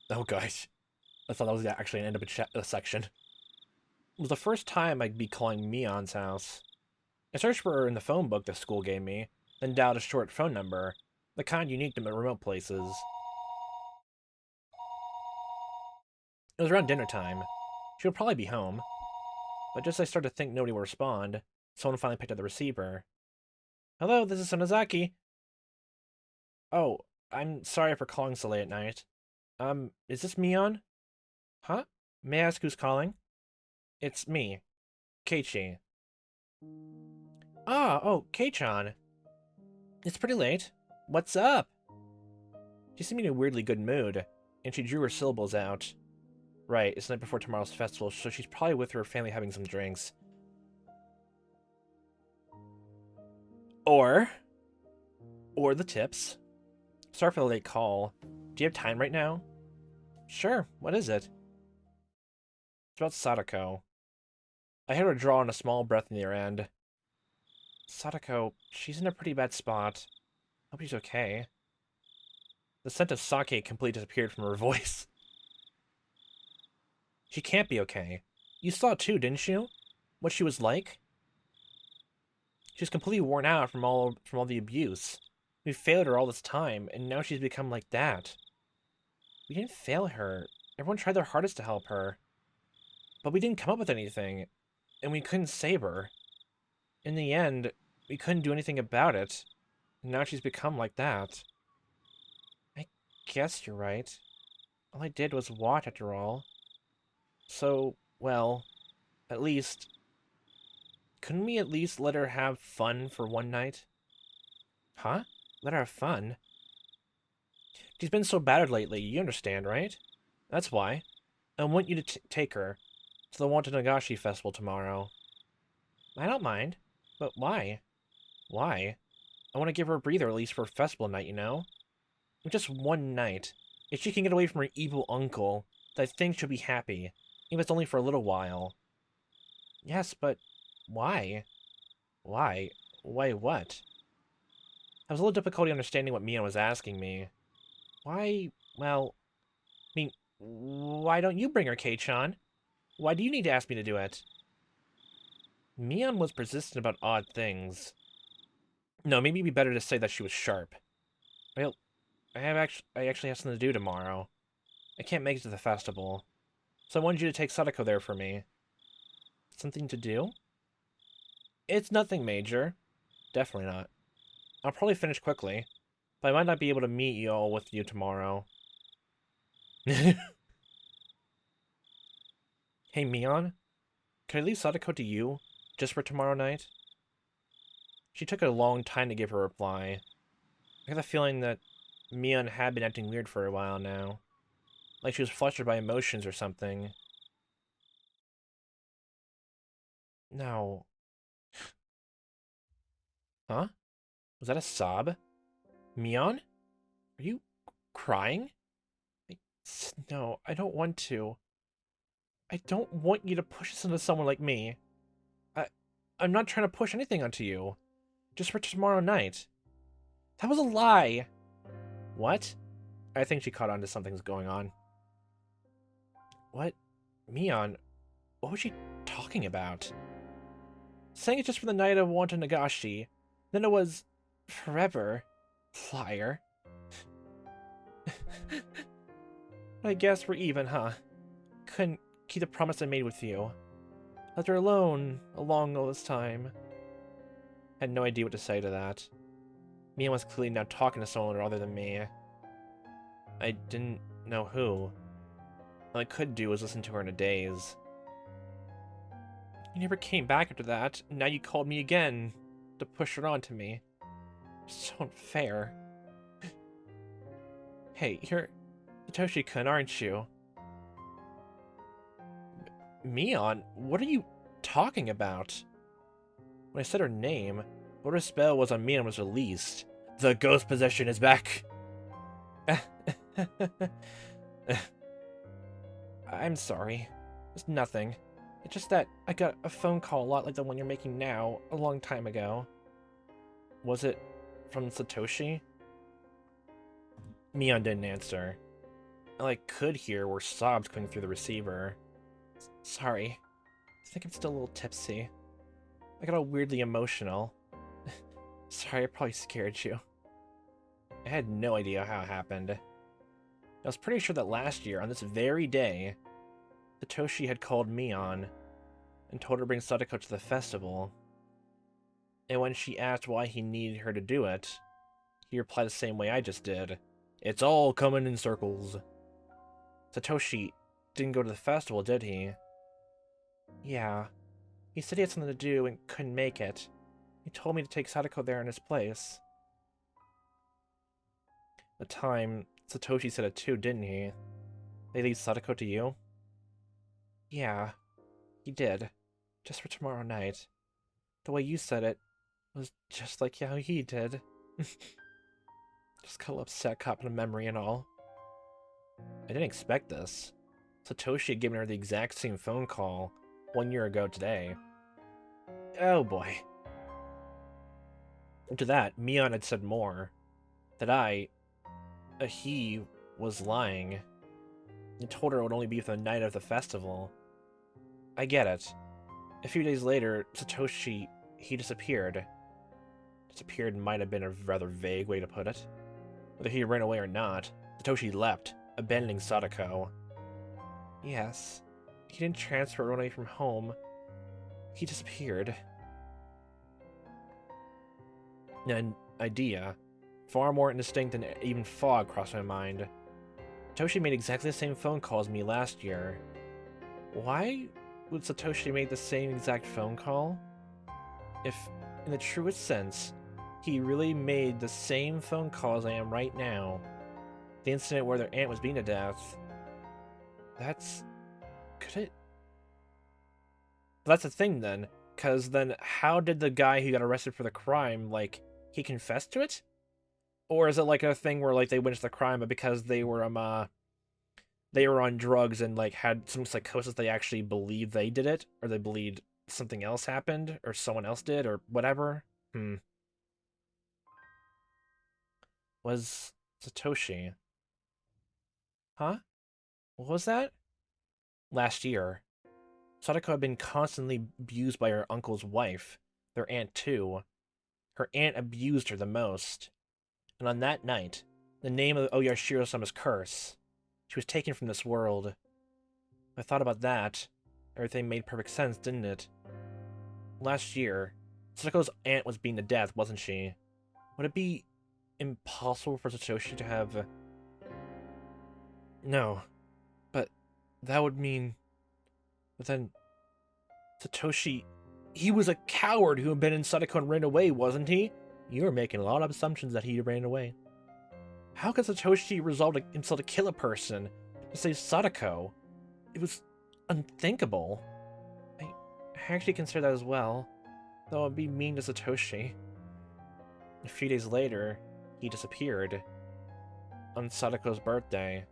Speaker 1: Oh gosh. I thought that was actually an end of a section. It was the first time I'd be calling Mion's house. I searched for her in the phone book the school gave me, then dialed a short phone number, the kind unique to remote places. It was around dinner time. She would probably be home. But just as I started to think nobody would respond, someone finally picked up the receiver. Hello, this is Sonozaki. Oh, I'm sorry for calling so late at night. Is this Mion? Huh? May I ask who's calling? It's me. Keiichi. Oh, Kei-chan. It's pretty late. What's up? She seemed in a weirdly good mood, and she drew her syllables out. Right, it's the night before tomorrow's festival, so she's probably with her family having some drinks. Or the tips. Sorry for the late call. Do you have time right now? Sure, what is it? It's about Sadako. I heard her draw in a small breath near end. Sadako, she's in a pretty bad spot. Hope she's okay. The scent of sake completely disappeared from her voice. She can't be okay. You saw too, didn't you? What she was like? She was completely worn out from all the abuse. We failed her all this time, and now she's become like that. We didn't fail her. Everyone tried their hardest to help her. But we didn't come up with anything, and we couldn't save her. In the end, we couldn't do anything about it, and now she's become like that. I guess you're right. All I did was watch after all. So, well, at least... couldn't we at least let her have fun for one night? Huh? Let her have fun? She's been so battered lately, you understand, right? That's why. I want you to take her to the Wanted Nagashi Festival tomorrow. I don't mind. But why? Why? I want to give her a breather at least for a festival night, you know? Just one night. If she can get away from her evil uncle, then I think she'll be happy. Even if it's only for a little while. Yes, but why? Why? Why what? I was a little difficulty understanding what Mion was asking me. Why, well, I mean, why don't you bring her, Kei-chan? Why do you need to ask me to do it? Mion was persistent about odd things. No, maybe it'd be better to say that she was sharp. Well, I actually have something to do tomorrow. I can't make it to the festival. So I wanted you to take Sadako there for me. Something to do? It's nothing major. Definitely not. I'll probably finish quickly, but I might not be able to meet you all with you tomorrow. Hey, Mion? Can I leave Sadako to you, just for tomorrow night? She took a long time to give her reply. I got the feeling that Mion had been acting weird for a while now. Like she was flustered by emotions or something. No. Huh? Was that a sob? Mion? Are you crying? No, I don't want to. I don't want you to push this into someone like me. I'm not trying to push anything onto you. Just for tomorrow night. That was a lie! What? I think she caught on to something's going on. What? Mion? What was she talking about? Saying it's just for the night of Wanta Nagashi. Then it was... forever. Liar. I guess we're even, huh? Couldn't keep the promise I made with you. Left her alone along all this time. Had no idea what to say to that. Mia was clearly now talking to someone other than me. I didn't know who. All I could do was listen to her in a daze. You never came back after that, and now you called me again to push her onto me. So unfair. Hey, you're Satoshi-kun, aren't you? Mion, what are you talking about? When I said her name, whatever spell was on Mion was released. The ghost possession is back! I'm sorry. It's nothing. It's just that I got a phone call a lot like the one you're making now, a long time ago. Was it from Satoshi? Mion didn't answer. All I could hear were sobs coming through the receiver. Sorry. I think I'm still a little tipsy. I got all weirdly emotional. Sorry, I probably scared you. I had no idea how it happened. I was pretty sure that last year, on this very day, Satoshi had called Mion and told her to bring Sadako to the festival. And when she asked why he needed her to do it, he replied the same way I just did. It's all coming in circles. Satoshi didn't go to the festival, did he? Yeah. He said he had something to do and couldn't make it. He told me to take Sadako there in his place. At the time, Satoshi said it too, didn't he? They leave Sadako to you? Yeah, he did. Just for tomorrow night. The way you said it was just like how he did. Just got a little upset caught in a memory and all. I didn't expect this. Satoshi had given her the exact same phone call 1 year ago today. Oh boy. And to that, Mion had said more. That he was lying. And told her it would only be for the night of the festival. I get it. A few days later, Satoshi, he disappeared. Disappeared might have been a rather vague way to put it. Whether he ran away or not, Satoshi leapt, abandoning Sadako. Yes, he didn't transfer or run away from home. He disappeared. An idea, far more indistinct than even fog, crossed my mind. Satoshi made exactly the same phone call as me last year. Why would Satoshi make the same exact phone call? If, in the truest sense, he really made the same phone call as I am right now, the incident where their aunt was beaten to death, could it? But that's the thing then, because then how did the guy who got arrested for the crime, like, he confessed to it? Or is it like a thing where, like, they witnessed the crime, but because they were on drugs and, like, had some psychosis, they actually believed they did it? Or they believed something else happened? Or someone else did? Or whatever? Was Satoshi... Huh? What was that? Last year, Sadako had been constantly abused by her uncle's wife, their aunt too. Her aunt abused her the most. And on that night, the name of Oyashiro-sama's curse, she was taken from this world. I thought about that. Everything made perfect sense, didn't it? Last year, Sadako's aunt was beaten to death, wasn't she? Would it be impossible for Satoshi to have... No. But that would mean... But then... Satoshi... He was a coward who abandoned Sadako and ran away, wasn't he? You were making a lot of assumptions that he ran away. How could Satoshi resolve himself to kill a person to save Sadako? It was unthinkable. I actually consider that as well, though it would be mean to Satoshi. A few days later, he disappeared. On Sadako's birthday.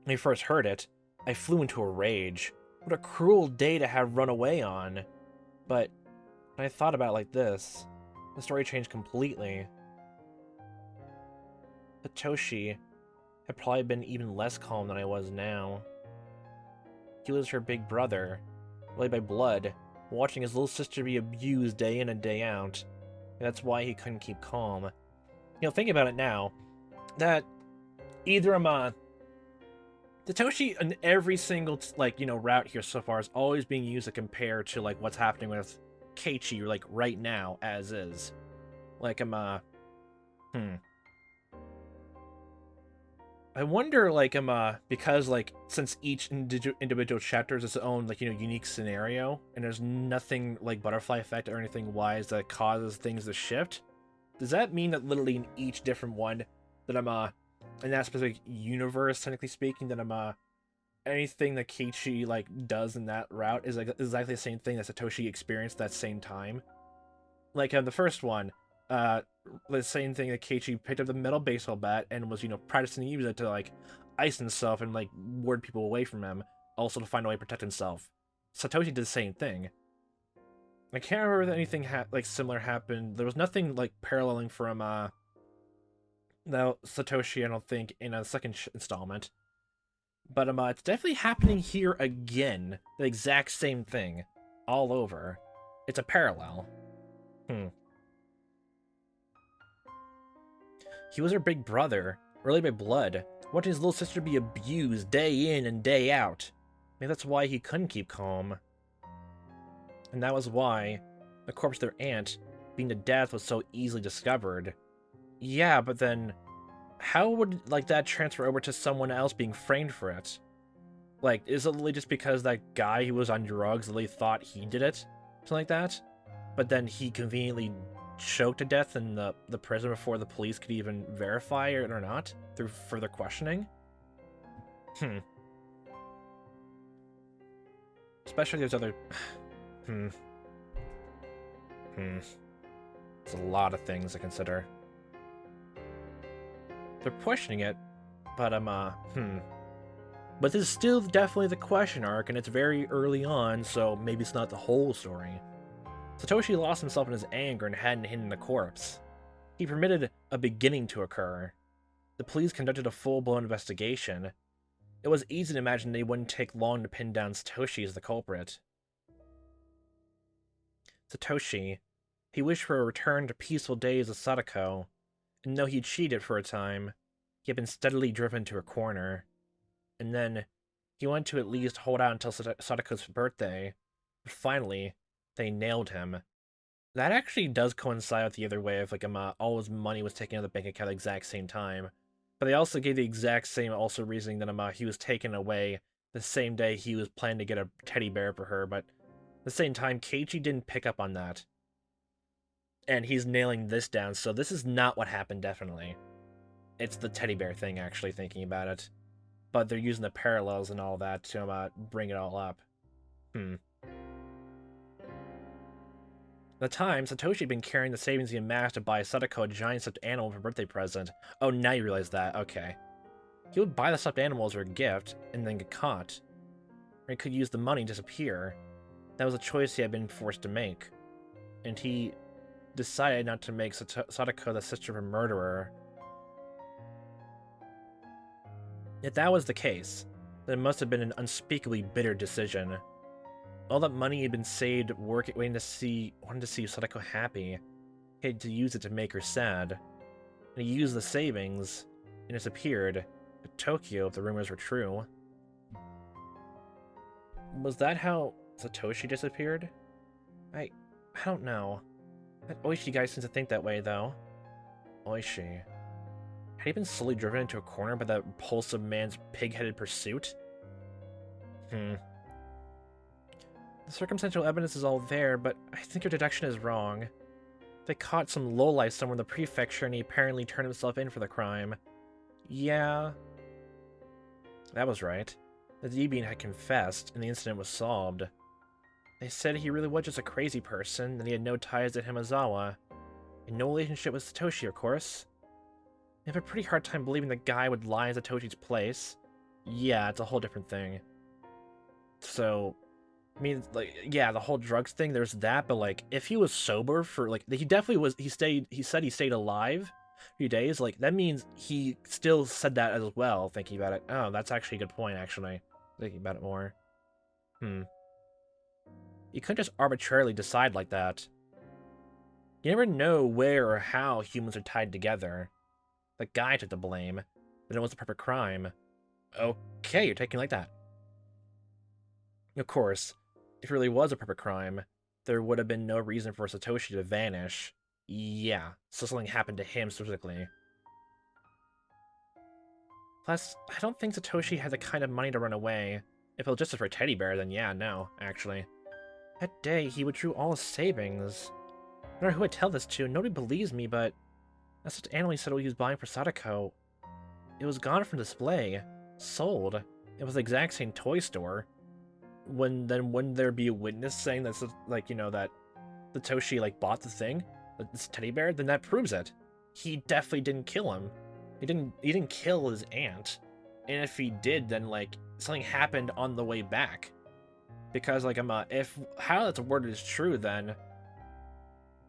Speaker 1: When I first heard it, I flew into a rage. What a cruel day to have run away on. But when I thought about it like this, the story changed completely. Satoshi had probably been even less calm than I was now. He was her big brother, led by blood, watching his little sister be abused day in and day out. And that's why he couldn't keep calm. You know, thinking about it now, that either Satoshi in every single, route here so far is always being used to compare to, like, what's happening with Keiichi, like, right now, as is. Like, I wonder, like, because, like, since each individual chapter is its own, like, unique scenario, and there's nothing, like, butterfly effect or anything wise that causes things to shift, does that mean that literally in each different one, that in that specific universe, technically speaking, that anything that Keiichi, like, does in that route is, like, exactly the same thing that Satoshi experienced at that same time? Like, the first one, the same thing that Keiichi picked up the metal baseball bat and was, practicing to use it to, like, ice himself and, like, ward people away from him, also to find a way to protect himself. Satoshi did the same thing. I can't remember that anything similar happened. There was nothing, like, paralleling from, now, Satoshi, I don't think, in a second installment. But, it's definitely happening here again. The exact same thing. All over. It's a parallel. He was her big brother, really by blood, watching his little sister be abused day in and day out. Maybe that's why he couldn't keep calm. And that was why the corpse of their aunt, being to death, was so easily discovered. Yeah, but then how would, like, that transfer over to someone else being framed for it? Like, is it literally just because that guy who was on drugs literally thought he did it? Something like that? But then he conveniently choked to death in the prison before the police could even verify it or not through further questioning? Especially there's other... It's a lot of things to consider. They're pushing it, but But this is still definitely the question arc, and it's very early on, so maybe it's not the whole story. Satoshi lost himself in his anger and hadn't hidden the corpse. He permitted a beginning to occur. The police conducted a full-blown investigation. It was easy to imagine they wouldn't take long to pin down Satoshi as the culprit. Satoshi. He wished for a return to peaceful days with Sadako, and though he cheated for a time, he had been steadily driven to a corner. And then, he wanted to at least hold out until Sadako's birthday, but finally, they nailed him. That actually does coincide with the other way of, like, all his money was taken out of the bank account at the exact same time. But they also gave the exact same reasoning that he was taken away the same day he was planning to get a teddy bear for her, but at the same time, Keiichi didn't pick up on that. And he's nailing this down, so this is not what happened, definitely. It's the teddy bear thing, actually, thinking about it. But they're using the parallels and all that to bring it all up. At the time, Satoshi had been carrying the savings he amassed to buy Sadako a giant stuffed animal for a birthday present. Oh, now you realize that. Okay. He would buy the stuffed animal as her gift, and then get caught. Or he could use the money and disappear. That was a choice he had been forced to make. And he decided not to make Sadako the sister of a murderer. If that was the case, then it must have been an unspeakably bitter decision. All that money had been saved wanting to see Sadako happy. He had to use it to make her sad. And he used the savings and disappeared to Tokyo if the rumors were true. Was that how Satoshi disappeared? I don't know. That Oishi guy seems to think that way, though. Oishi. Had he been slowly driven into a corner by that repulsive man's pig-headed pursuit? The circumstantial evidence is all there, but I think your deduction is wrong. They caught some lowlife somewhere in the prefecture and he apparently turned himself in for the crime. Yeah. That was right. The deviant had confessed, and the incident was solved. They said he really was just a crazy person, and he had no ties to Hinamizawa. And no relationship with Satoshi, of course. I have a pretty hard time believing the guy would lie in Satoshi's place. Yeah, it's a whole different thing. So, I mean, like, yeah, the whole drugs thing, there's that, but, like, if he was sober for, like, he definitely was, he said he stayed alive a few days, like, that means he still said that as well, thinking about it. Oh, that's actually a good point, actually, thinking about it more. You couldn't just arbitrarily decide like that. You never know where or how humans are tied together. The guy took the blame, then it was a perfect crime. Okay, you're taking it like that. Of course, if it really was a perfect crime, there would have been no reason for Satoshi to vanish. Yeah, so something happened to him specifically. Plus, I don't think Satoshi had the kind of money to run away. If it was just for a teddy bear, then yeah, no, actually. That day, he withdrew all his savings. I don't know who I'd tell this to, nobody believes me, but that's what Annalie said he was buying for Sadako. It was gone from display. Sold. It was the exact same toy store. Wouldn't there be a witness saying that's, like, you know, that Satoshi, like, bought the thing? This teddy bear? Then that proves it. He definitely didn't kill him. He didn't kill his aunt. And if he did, then, like, something happened on the way back. Because, like, if how that's worded is true, then,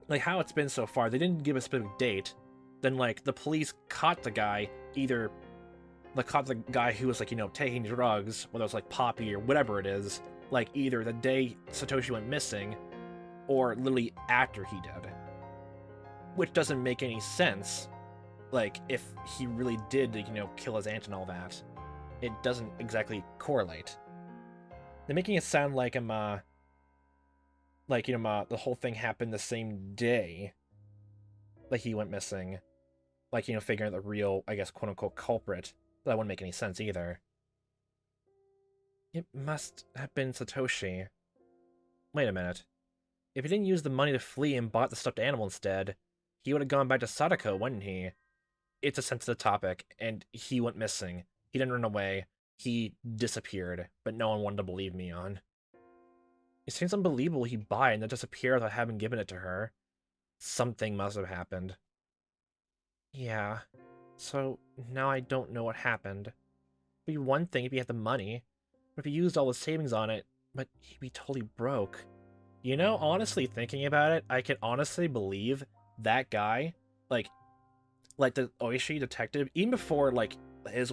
Speaker 1: like, how it's been so far, they didn't give a specific date. Then, like, the police caught the guy, either, like, caught the guy who was, like, you know, taking drugs, whether it's, like, poppy or whatever it is, like, either the day Satoshi went missing, or literally after he did. Which doesn't make any sense. Like, if he really did, you know, kill his aunt and all that, it doesn't exactly correlate. They're making it sound like the whole thing happened the same day, like he went missing, like, you know, figuring out the real, I guess, quote-unquote culprit. That wouldn't make any sense either. It must have been Satoshi. Wait a minute. If he didn't use the money to flee and bought the stuffed animal instead, he would have gone back to Sadako, wouldn't he? It's a sensitive topic, and he went missing. He didn't run away. He disappeared, but no one wanted to believe me on. It seems unbelievable he bought it and then disappeared without having given it to her. Something must have happened. Yeah, so now I don't know what happened. It'd be one thing if he had the money, but if he used all his savings on it, but he'd be totally broke. You know, honestly, thinking about it, I can honestly believe that guy, like the Oishi detective, even before, like, his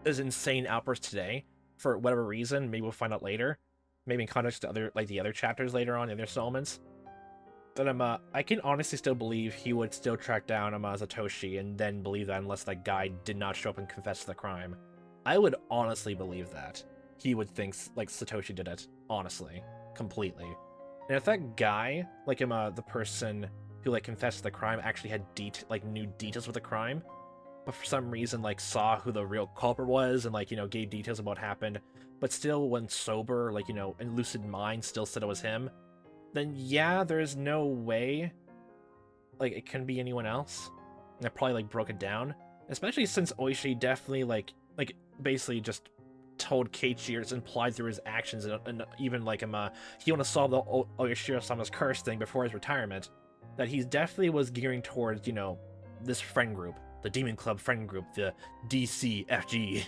Speaker 1: insane outburst today, for whatever reason, maybe we'll find out later, maybe in context to other, like, the other chapters later on, the other installments, that I can honestly still believe he would still track down Satoshi and then believe that unless that guy did not show up and confess to the crime. I would honestly believe that. He would think, like, Satoshi did it. Honestly. Completely. And if that guy, like, the person who, like, confessed to the crime actually had, new details with the crime, but for some reason, like, saw who the real culprit was and, like, gave details of what happened, but still, when sober, like, in lucid mind, still said it was him, then yeah, there's no way, like, it couldn't be anyone else. And I probably, like, broke it down. Especially since Oishi definitely, like, basically just told Keiichi, or it's implied through his actions, and even, like, he want to solve the Oyashiro-sama's curse thing before his retirement, that he definitely was gearing towards, this friend group, the Demon Club friend group, the DCFG.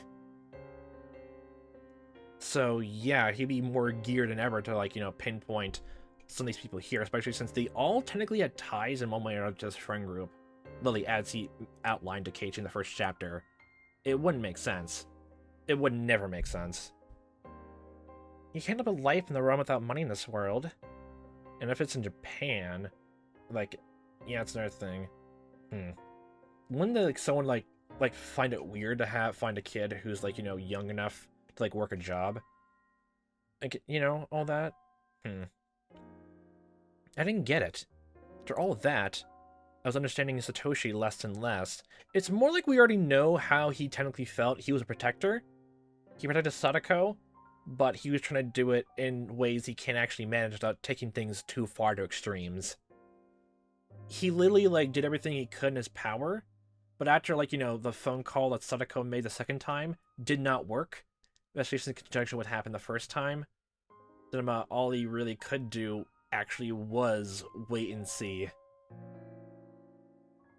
Speaker 1: So yeah, he'd be more geared than ever to, like, pinpoint some of these people here, especially since they all technically had ties in one way or another to this friend group. Lily, as he outlined to Keiichi in the first chapter, it wouldn't make sense. It would never make sense. You can't live a life in the realm without money in this world. And if it's in Japan, like, yeah, it's another thing. Wouldn't, like, someone, like find it weird to find a kid who's, like, young enough to, like, work a job? Like, all that? I didn't get it. After all of that, I was understanding Satoshi less and less. It's more like we already know how he technically felt. He was a protector. He protected Sadako, but he was trying to do it in ways he can't actually manage without taking things too far to extremes. He literally, like, did everything he could in his power, but after, like, the phone call that Sadako made the second time did not work, especially since in conjunction with what happened the first time, then all he really could do actually was wait and see.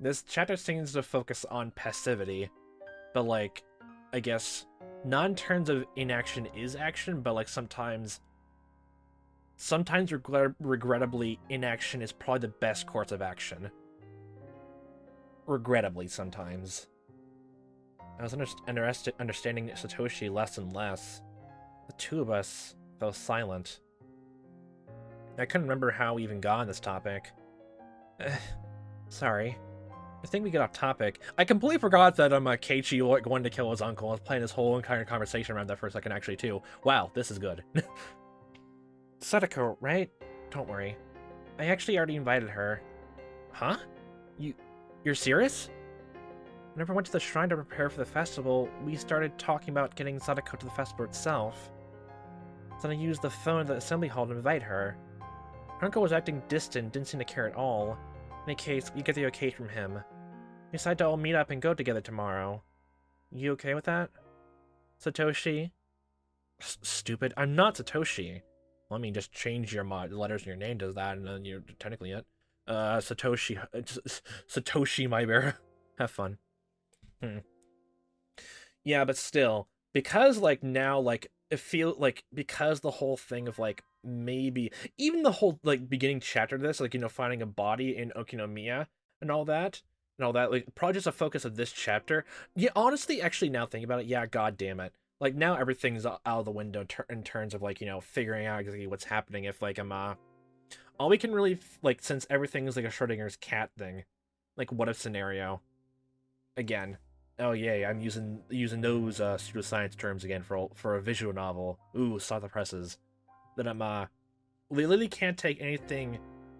Speaker 1: This chapter seems to focus on passivity, but, like, I guess, not in terms of inaction is action, but, like, sometimes regrettably, inaction is probably the best course of action. Regrettably, sometimes. I was understanding Satoshi less and less. The two of us fell silent. I couldn't remember how we even got on this topic. Sorry. I think we get off topic. I completely forgot that Keiichi wanted to kill his uncle. I was playing this whole entire conversation around that for a second, actually, too. Wow, this is good. Sadako, right? Don't worry. I actually already invited her. Huh? You're serious? Whenever I went to the shrine to prepare for the festival, we started talking about getting Sadako to the festival itself. Then I used the phone at the assembly hall to invite her. Her uncle was acting distant, didn't seem to care at all. In any case, we get the okay from him. We decided to all meet up and go together tomorrow. You okay with that? Satoshi? Stupid. I'm not Satoshi. Let me just change your letters in your name does that, and then you're technically it. Satoshi Maebara. Have fun. Yeah, but still, because, like, now, like, it feels like, because the whole thing of, like, maybe even the whole, like, beginning chapter of this, like, finding a body in Okinomiya and all that, like, probably just a focus of this chapter. Yeah, honestly, actually, now thinking about it, yeah, god damn it, like, now everything's out of the window in terms of, like, figuring out exactly what's happening. If, like, all we can really, like, since everything is like a Schrodinger's cat thing, like, what if scenario again. Oh yay, I'm using those pseudoscience terms again for a visual novel. Ooh, stop the presses. That we literally can't take anything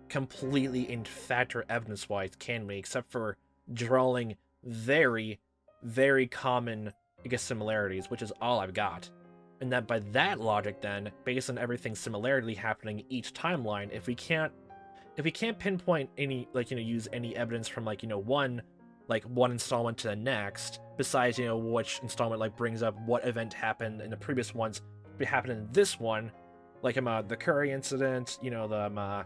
Speaker 1: completely in fact or evidence-wise, can we? Except for drawing very, very common, I guess, similarities, which is all I've got. And that by that logic, then, based on everything similarly happening each timeline, if we can't pinpoint any, like, use any evidence from, like, one installment to the next, besides, which installment, like, brings up what event happened in the previous ones, but happened in this one, like, the Curry incident, the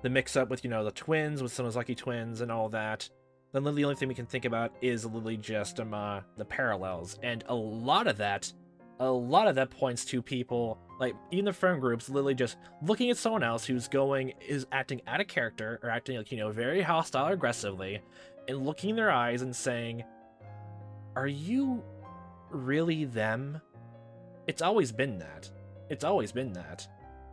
Speaker 1: mix-up with, the twins, with Sonozaki twins and all that, then literally the only thing we can think about is literally just the parallels, and a lot of that points to people, like, even the friend groups, literally just looking at someone else is acting out of character, or acting, like, very hostile or aggressively, and looking in their eyes and saying, are you really them? It's always been that. It's always been that.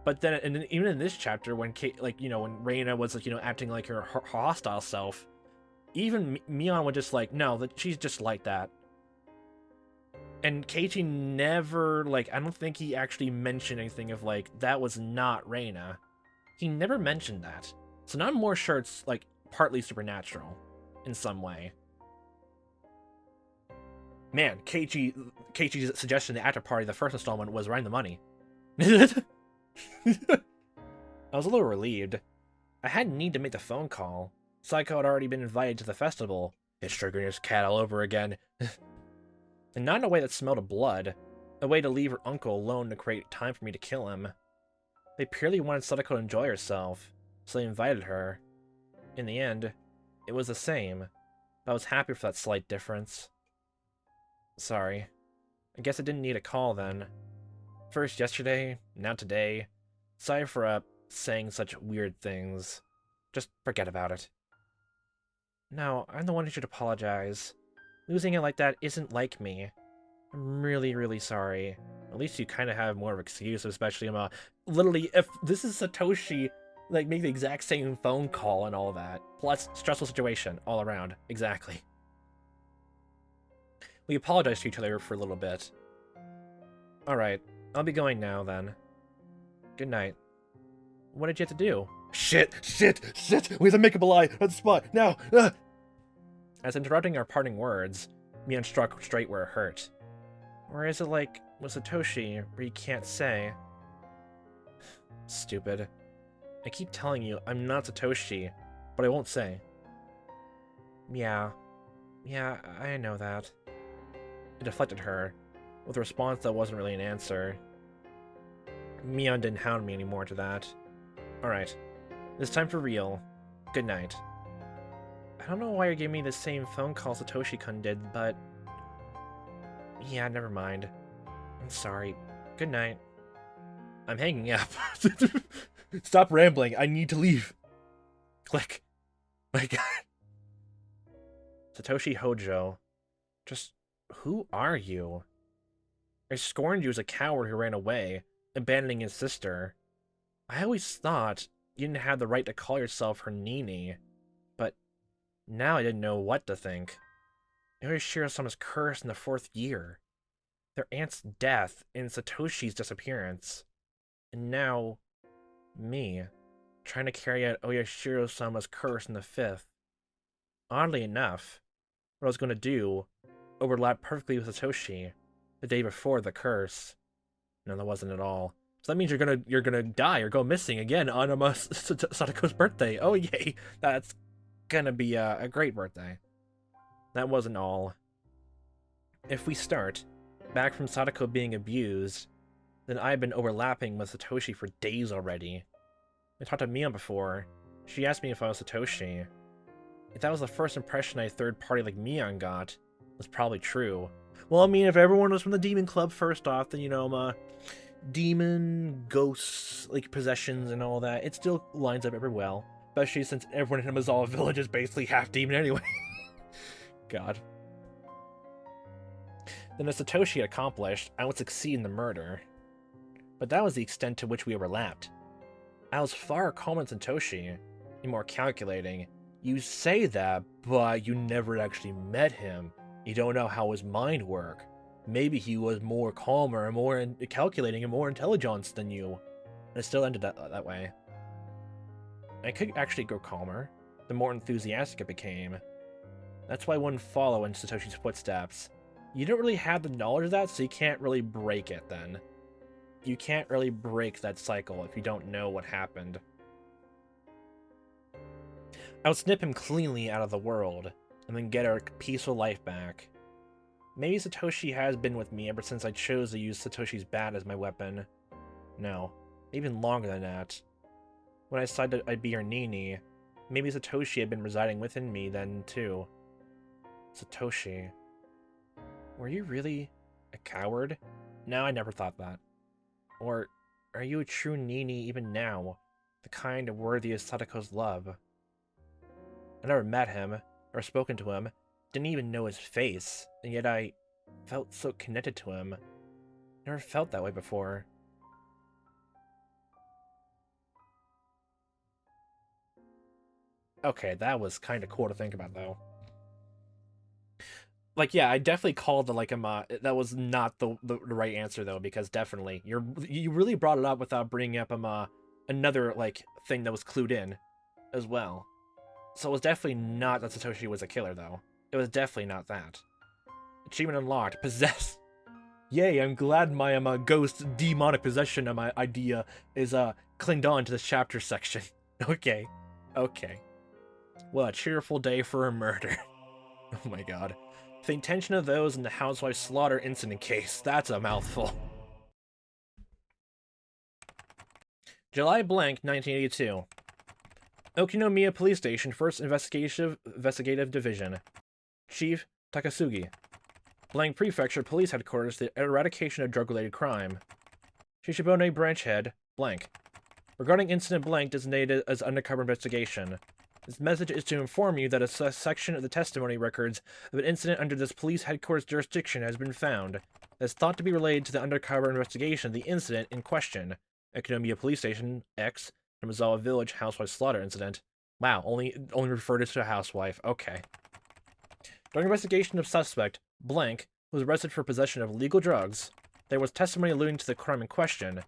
Speaker 1: But then, and even in this chapter, when when Reina was, like, acting like her hostile self, even Mion was just like, no, that she's just like that. And Keiichi never, like, I don't think he actually mentioned anything of, like, that was not Reina. He never mentioned that. So now I'm more sure it's, like, partly supernatural in some way. Man, Keiichi's suggestion in the after party, the first installment, was right in the money. I was a little relieved. I hadn't need to make the phone call. Psycho had already been invited to the festival. It's triggering his cat all over again. And not in a way that smelled of blood. A way to leave her uncle alone to create time for me to kill him. They purely wanted Sadako to enjoy herself, so they invited her. In the end, it was the same, but I was happy for that slight difference. Sorry. I guess I didn't need a call then. First yesterday, now today. Sorry for saying such weird things. Just forget about it. No, I'm the one who should apologize. Losing it like that isn't like me. I'm really, really sorry. At least you kind of have more of an excuse, especially literally, if this is Satoshi, like, make the exact same phone call and all that. Plus, stressful situation all around. Exactly. We apologized to each other for a little bit. Alright, I'll be going now, then. Good night. What did you have to do? Shit! We have to make up a lie on the spot, now! As interrupting our parting words, Mion struck straight where it hurt. Or is it like with Satoshi, where you can't say? Stupid. I keep telling you, I'm not Satoshi, but I won't say. Yeah, I know that. It deflected her, with a response that wasn't really an answer. Mion didn't hound me anymore to that. Alright, this time for real. Good night. I don't know why you're giving me the same phone call Satoshi-kun did, but... yeah, never mind. I'm sorry. Good night. I'm hanging up. Stop rambling. I need to leave. Click. My god. Satoshi Hojo. Just, who are you? I scorned you as a coward who ran away, abandoning his sister. I always thought you didn't have the right to call yourself her Nini, but now I didn't know what to think. Yoshiro-sama's curse in the 4th year, their aunt's death, and Satoshi's disappearance. And now, me, trying to carry out Oyashiro-sama's curse in the 5th. Oddly enough, what I was going to do overlapped perfectly with Satoshi, the day before the curse. No, that wasn't at all. So that means you're gonna die or go missing again on Sadako's birthday. Oh yay, that's gonna be a great birthday. That wasn't all. If we start back from Sadako being abused, then I've been overlapping with Satoshi for days already. I talked to Mion before. She asked me if I was Satoshi. If that was the first impression a third party like Mion got, it was probably true. Well, I mean, if everyone was from the Demon Club first off, then, you know, demon, ghosts, like, possessions and all that, it still lines up very well. Especially since everyone in Hinamizawa village is basically half demon anyway. God. Then as Satoshi had accomplished, I would succeed in the murder. But that was the extent to which we overlapped. I was far calmer than Satoshi, and more calculating. You say that, but you never actually met him. You don't know how his mind worked. Maybe he was more calmer and more calculating and more intelligent than you. And it still ended that way. I could actually grow calmer, the more enthusiastic it became. That's why I wouldn't follow in Satoshi's footsteps. You don't really have the knowledge of that, so you can't really break it then. You can't really break that cycle if you don't know what happened. I would snip him cleanly out of the world, and then get our peaceful life back. Maybe Satoshi has been with me ever since I chose to use Satoshi's bat as my weapon. No, even longer than that. When I decided I'd be her Nini, Maybe Satoshi had been residing within me then, too. Satoshi. Were you really a coward? No, I never thought that. Or are you a true Nini even now? The kind worthy of Sadako's love? I never met him, or spoken to him, didn't even know his face, and yet I felt so connected to him. Never felt that way before. Okay, that was kind of cool to think about, though. Like, yeah, I definitely called the, like, that was not the right answer, though, because definitely, you really brought it up without bringing up, another, like, thing that was clued in as well. So it was definitely not that Satoshi was a killer, though. It was definitely not that. Achievement unlocked. Possessed. Yay, I'm glad my, ghost demonic possession of my idea is, clinged on to this chapter section. Okay. Okay. What a cheerful day for a murder. Oh my god. The intention of those in the housewife slaughter incident case. That's a mouthful. July blank, 1982. Okinomiya Police Station, 1st Investigative Division. Chief Takasugi. Blank Prefecture Police Headquarters, the eradication of drug-related crime. Shishibone Branch Head, blank. Regarding incident blank designated as undercover investigation. This message is to inform you that a section of the testimony records of an incident under this police headquarters jurisdiction has been found that is thought to be related to the undercover investigation of the incident in question. Okinomiya Police Station, X, Hinamizawa Village housewife slaughter incident. Wow, only referred to a housewife. Okay. During investigation of suspect, blank, who was arrested for possession of illegal drugs, there was testimony alluding to the crime in question. It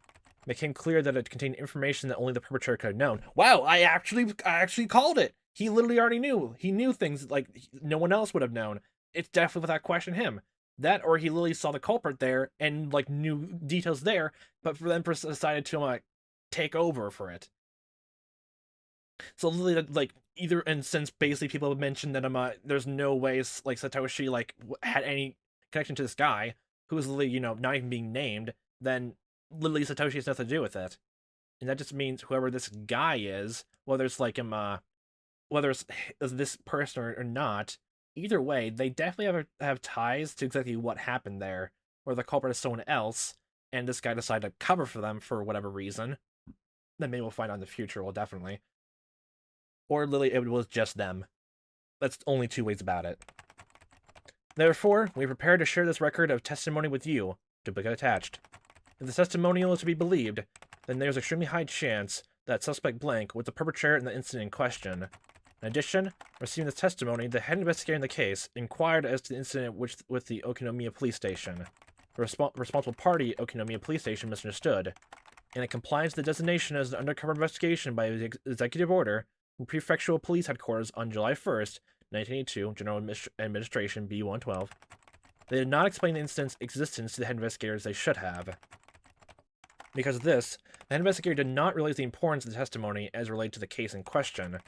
Speaker 1: became clear that it contained information that only the perpetrator could have known. Wow, I actually called it! He literally already knew. He knew things like no one else would have known. It's definitely without question him. That, or he literally saw the culprit there and, like, knew details there, but for them decided to, like, take over for it. So literally, like, either, and since basically people have mentioned that there's no way like Satoshi like had any connection to this guy who was literally, you know, not even being named, then literally Satoshi has nothing to do with it, and that just means whoever this guy is, whether it's like whether it's this person or not, either way, they definitely have ties to exactly what happened there, where the culprit is someone else, and this guy decided to cover for them for whatever reason. Then maybe we'll find out in the future. Well, definitely. Or literally, it was just them. That's only two ways about it. Therefore, we prepare to share this record of testimony with you, duplicate attached. If the testimonial is to be believed, then there's extremely high chance that suspect blank was the perpetrator in the incident in question. In addition, receiving this testimony, the head investigator in the case inquired as to the incident with the Okinomiya Police Station. The responsible party, Okinomiya Police Station, misunderstood, and it complies with the designation as an undercover investigation by the executive order from Prefectural Police Headquarters on July 1st, 1982, General Administration B-112. They did not explain the incident's existence to the head investigators they should have. Because of this, the head investigator did not realize the importance of the testimony as related to the case in question.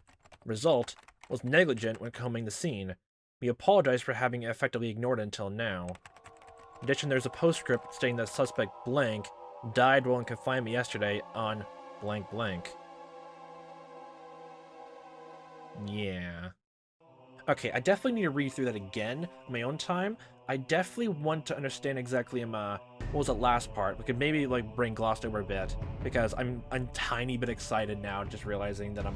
Speaker 1: Result was negligent when combing the scene. We apologize for having effectively ignored it until now. In addition, there's a postscript stating that suspect blank died while in confinement yesterday on blank blank. Yeah. Okay, I definitely need to read through that again on my own time. I definitely want to understand exactly what was the last part. We could maybe like brain glossed over a bit, because I'm tiny bit excited now, just realizing that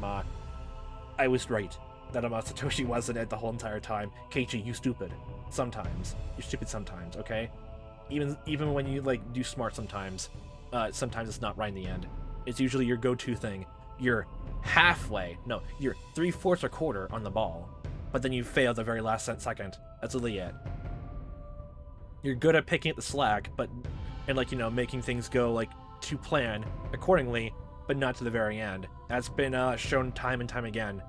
Speaker 1: I was right. That Satoshi wasn't it the whole entire time. Keiichi, you stupid. Sometimes. You're stupid sometimes, okay? Even when you like do smart sometimes, sometimes it's not right in the end. It's usually your go-to thing. You're halfway, no, you're 3/4 or quarter on the ball, but then you fail the very last second. That's literally it. You're good at picking up the slack, and like, you know, making things go like to plan accordingly, but not to the very end. That's been shown time and time again.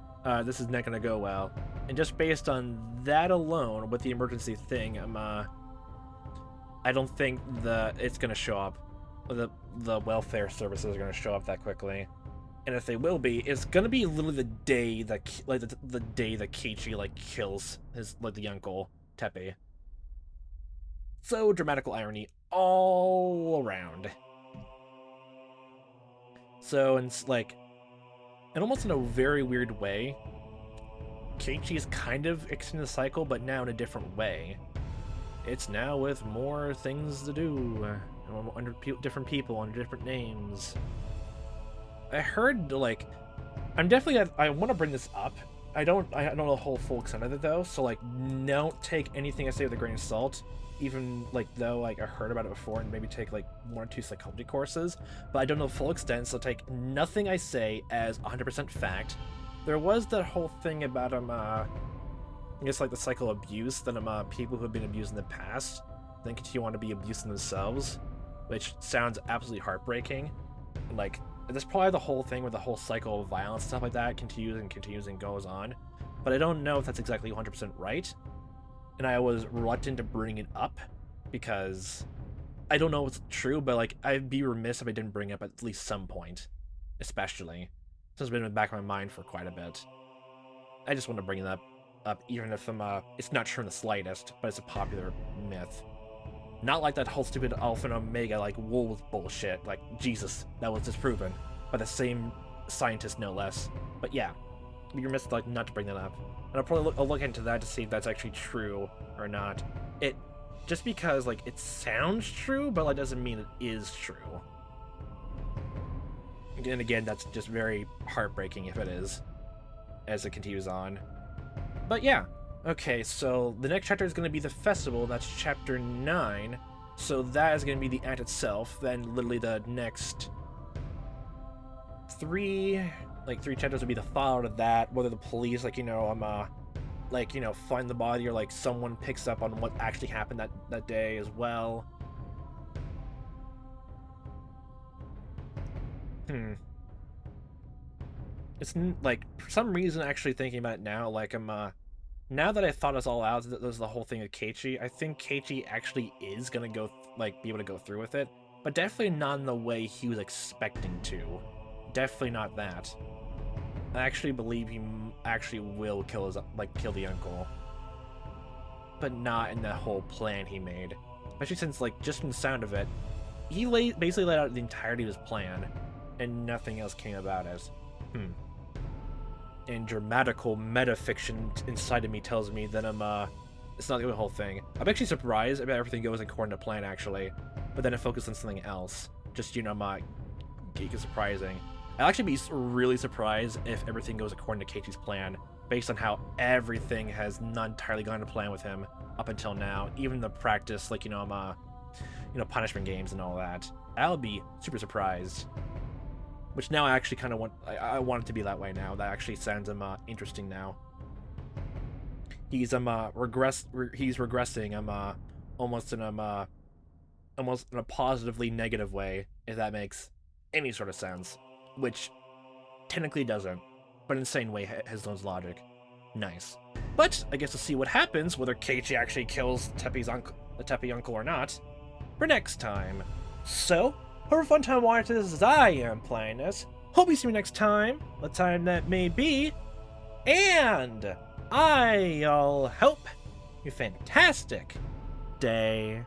Speaker 1: This is not gonna go well, and just based on that alone, with the emergency thing, I don't think it's gonna show up. The welfare services are gonna show up that quickly. And if they will be, it's gonna be literally the day that the day that Keiichi like kills his the uncle Teppei. So dramatical irony all around. So, and like, And almost in a very weird way, Keiichi is kind of extending the cycle, but now in a different way. It's now with more things to do, under different people, under different names. I heard, like, I want to bring this up. I don't know the whole full extent of it, though, so, like, don't take anything I say with a grain of salt, even, like, though, like, I heard about it before and maybe take, like, 1 or 2 psychology courses, but I don't know the full extent, so take nothing I say as 100% fact. There was that whole thing about, I guess, like, the cycle of abuse, that, people who have been abused in the past then continue on to be abused themselves, which sounds absolutely heartbreaking. Like, that's probably the whole thing with the whole cycle of violence, stuff like that, continues and goes on. But I don't know if that's exactly 100% right. And I was reluctant to bring it up because I don't know if it's true, but, like, I'd be remiss if I didn't bring it up at least some point. Especially since it's been in the back of my mind for quite a bit. I just want to bring it up even if it's not true in the slightest, but it's a popular myth. Not like that whole stupid Alpha and Omega, like, wolves bullshit. Like, Jesus, that was disproven. By the same scientist, no less. But yeah, you're missing, like, not to bring that up. And I'll probably I'll look into that to see if that's actually true or not. Just because, like, it sounds true, but, like, doesn't mean it is true. And again, that's just very heartbreaking if it is, as it continues on. But yeah. Okay, so the next chapter is going to be the festival. That's chapter 9. So that is going to be the act itself. Then literally the next three chapters will be the fallout of that. Whether the police, find the body, or, like, someone picks up on what actually happened that day as well. It's, like, for some reason, actually thinking about it now, like, now that I thought this all out, that was the whole thing with Keiichi, I think Keiichi actually is gonna be able to go through with it, but definitely not in the way he was expecting to. Definitely not that. I actually believe he actually will kill the uncle, but not in the whole plan he made. Especially since, like, just from the sound of it, he basically laid out the entirety of his plan, and nothing else came about it. And dramatical metafiction inside of me tells me that it's not the whole thing. I'm actually surprised about everything goes according to plan, actually, but then it focused on something else. Just, geek is surprising. I'll actually be really surprised if everything goes according to Keiichi's plan, based on how everything has not entirely gone to plan with him up until now. Even the practice, punishment games and all that. I'll be super surprised. Which now I actually kind of I want it to be that way now. That actually sounds interesting now. He's regressing almost in a positively negative way, if that makes any sort of sense. Which technically doesn't, but in the same way has own logic. Nice. But I guess we'll see what happens, whether Keiichi actually kills the Teppei uncle or not, for next time. So, hope a fun time watching this as I am playing this. Hope you see me next time, what time that may be. And I'll hope you a fantastic day.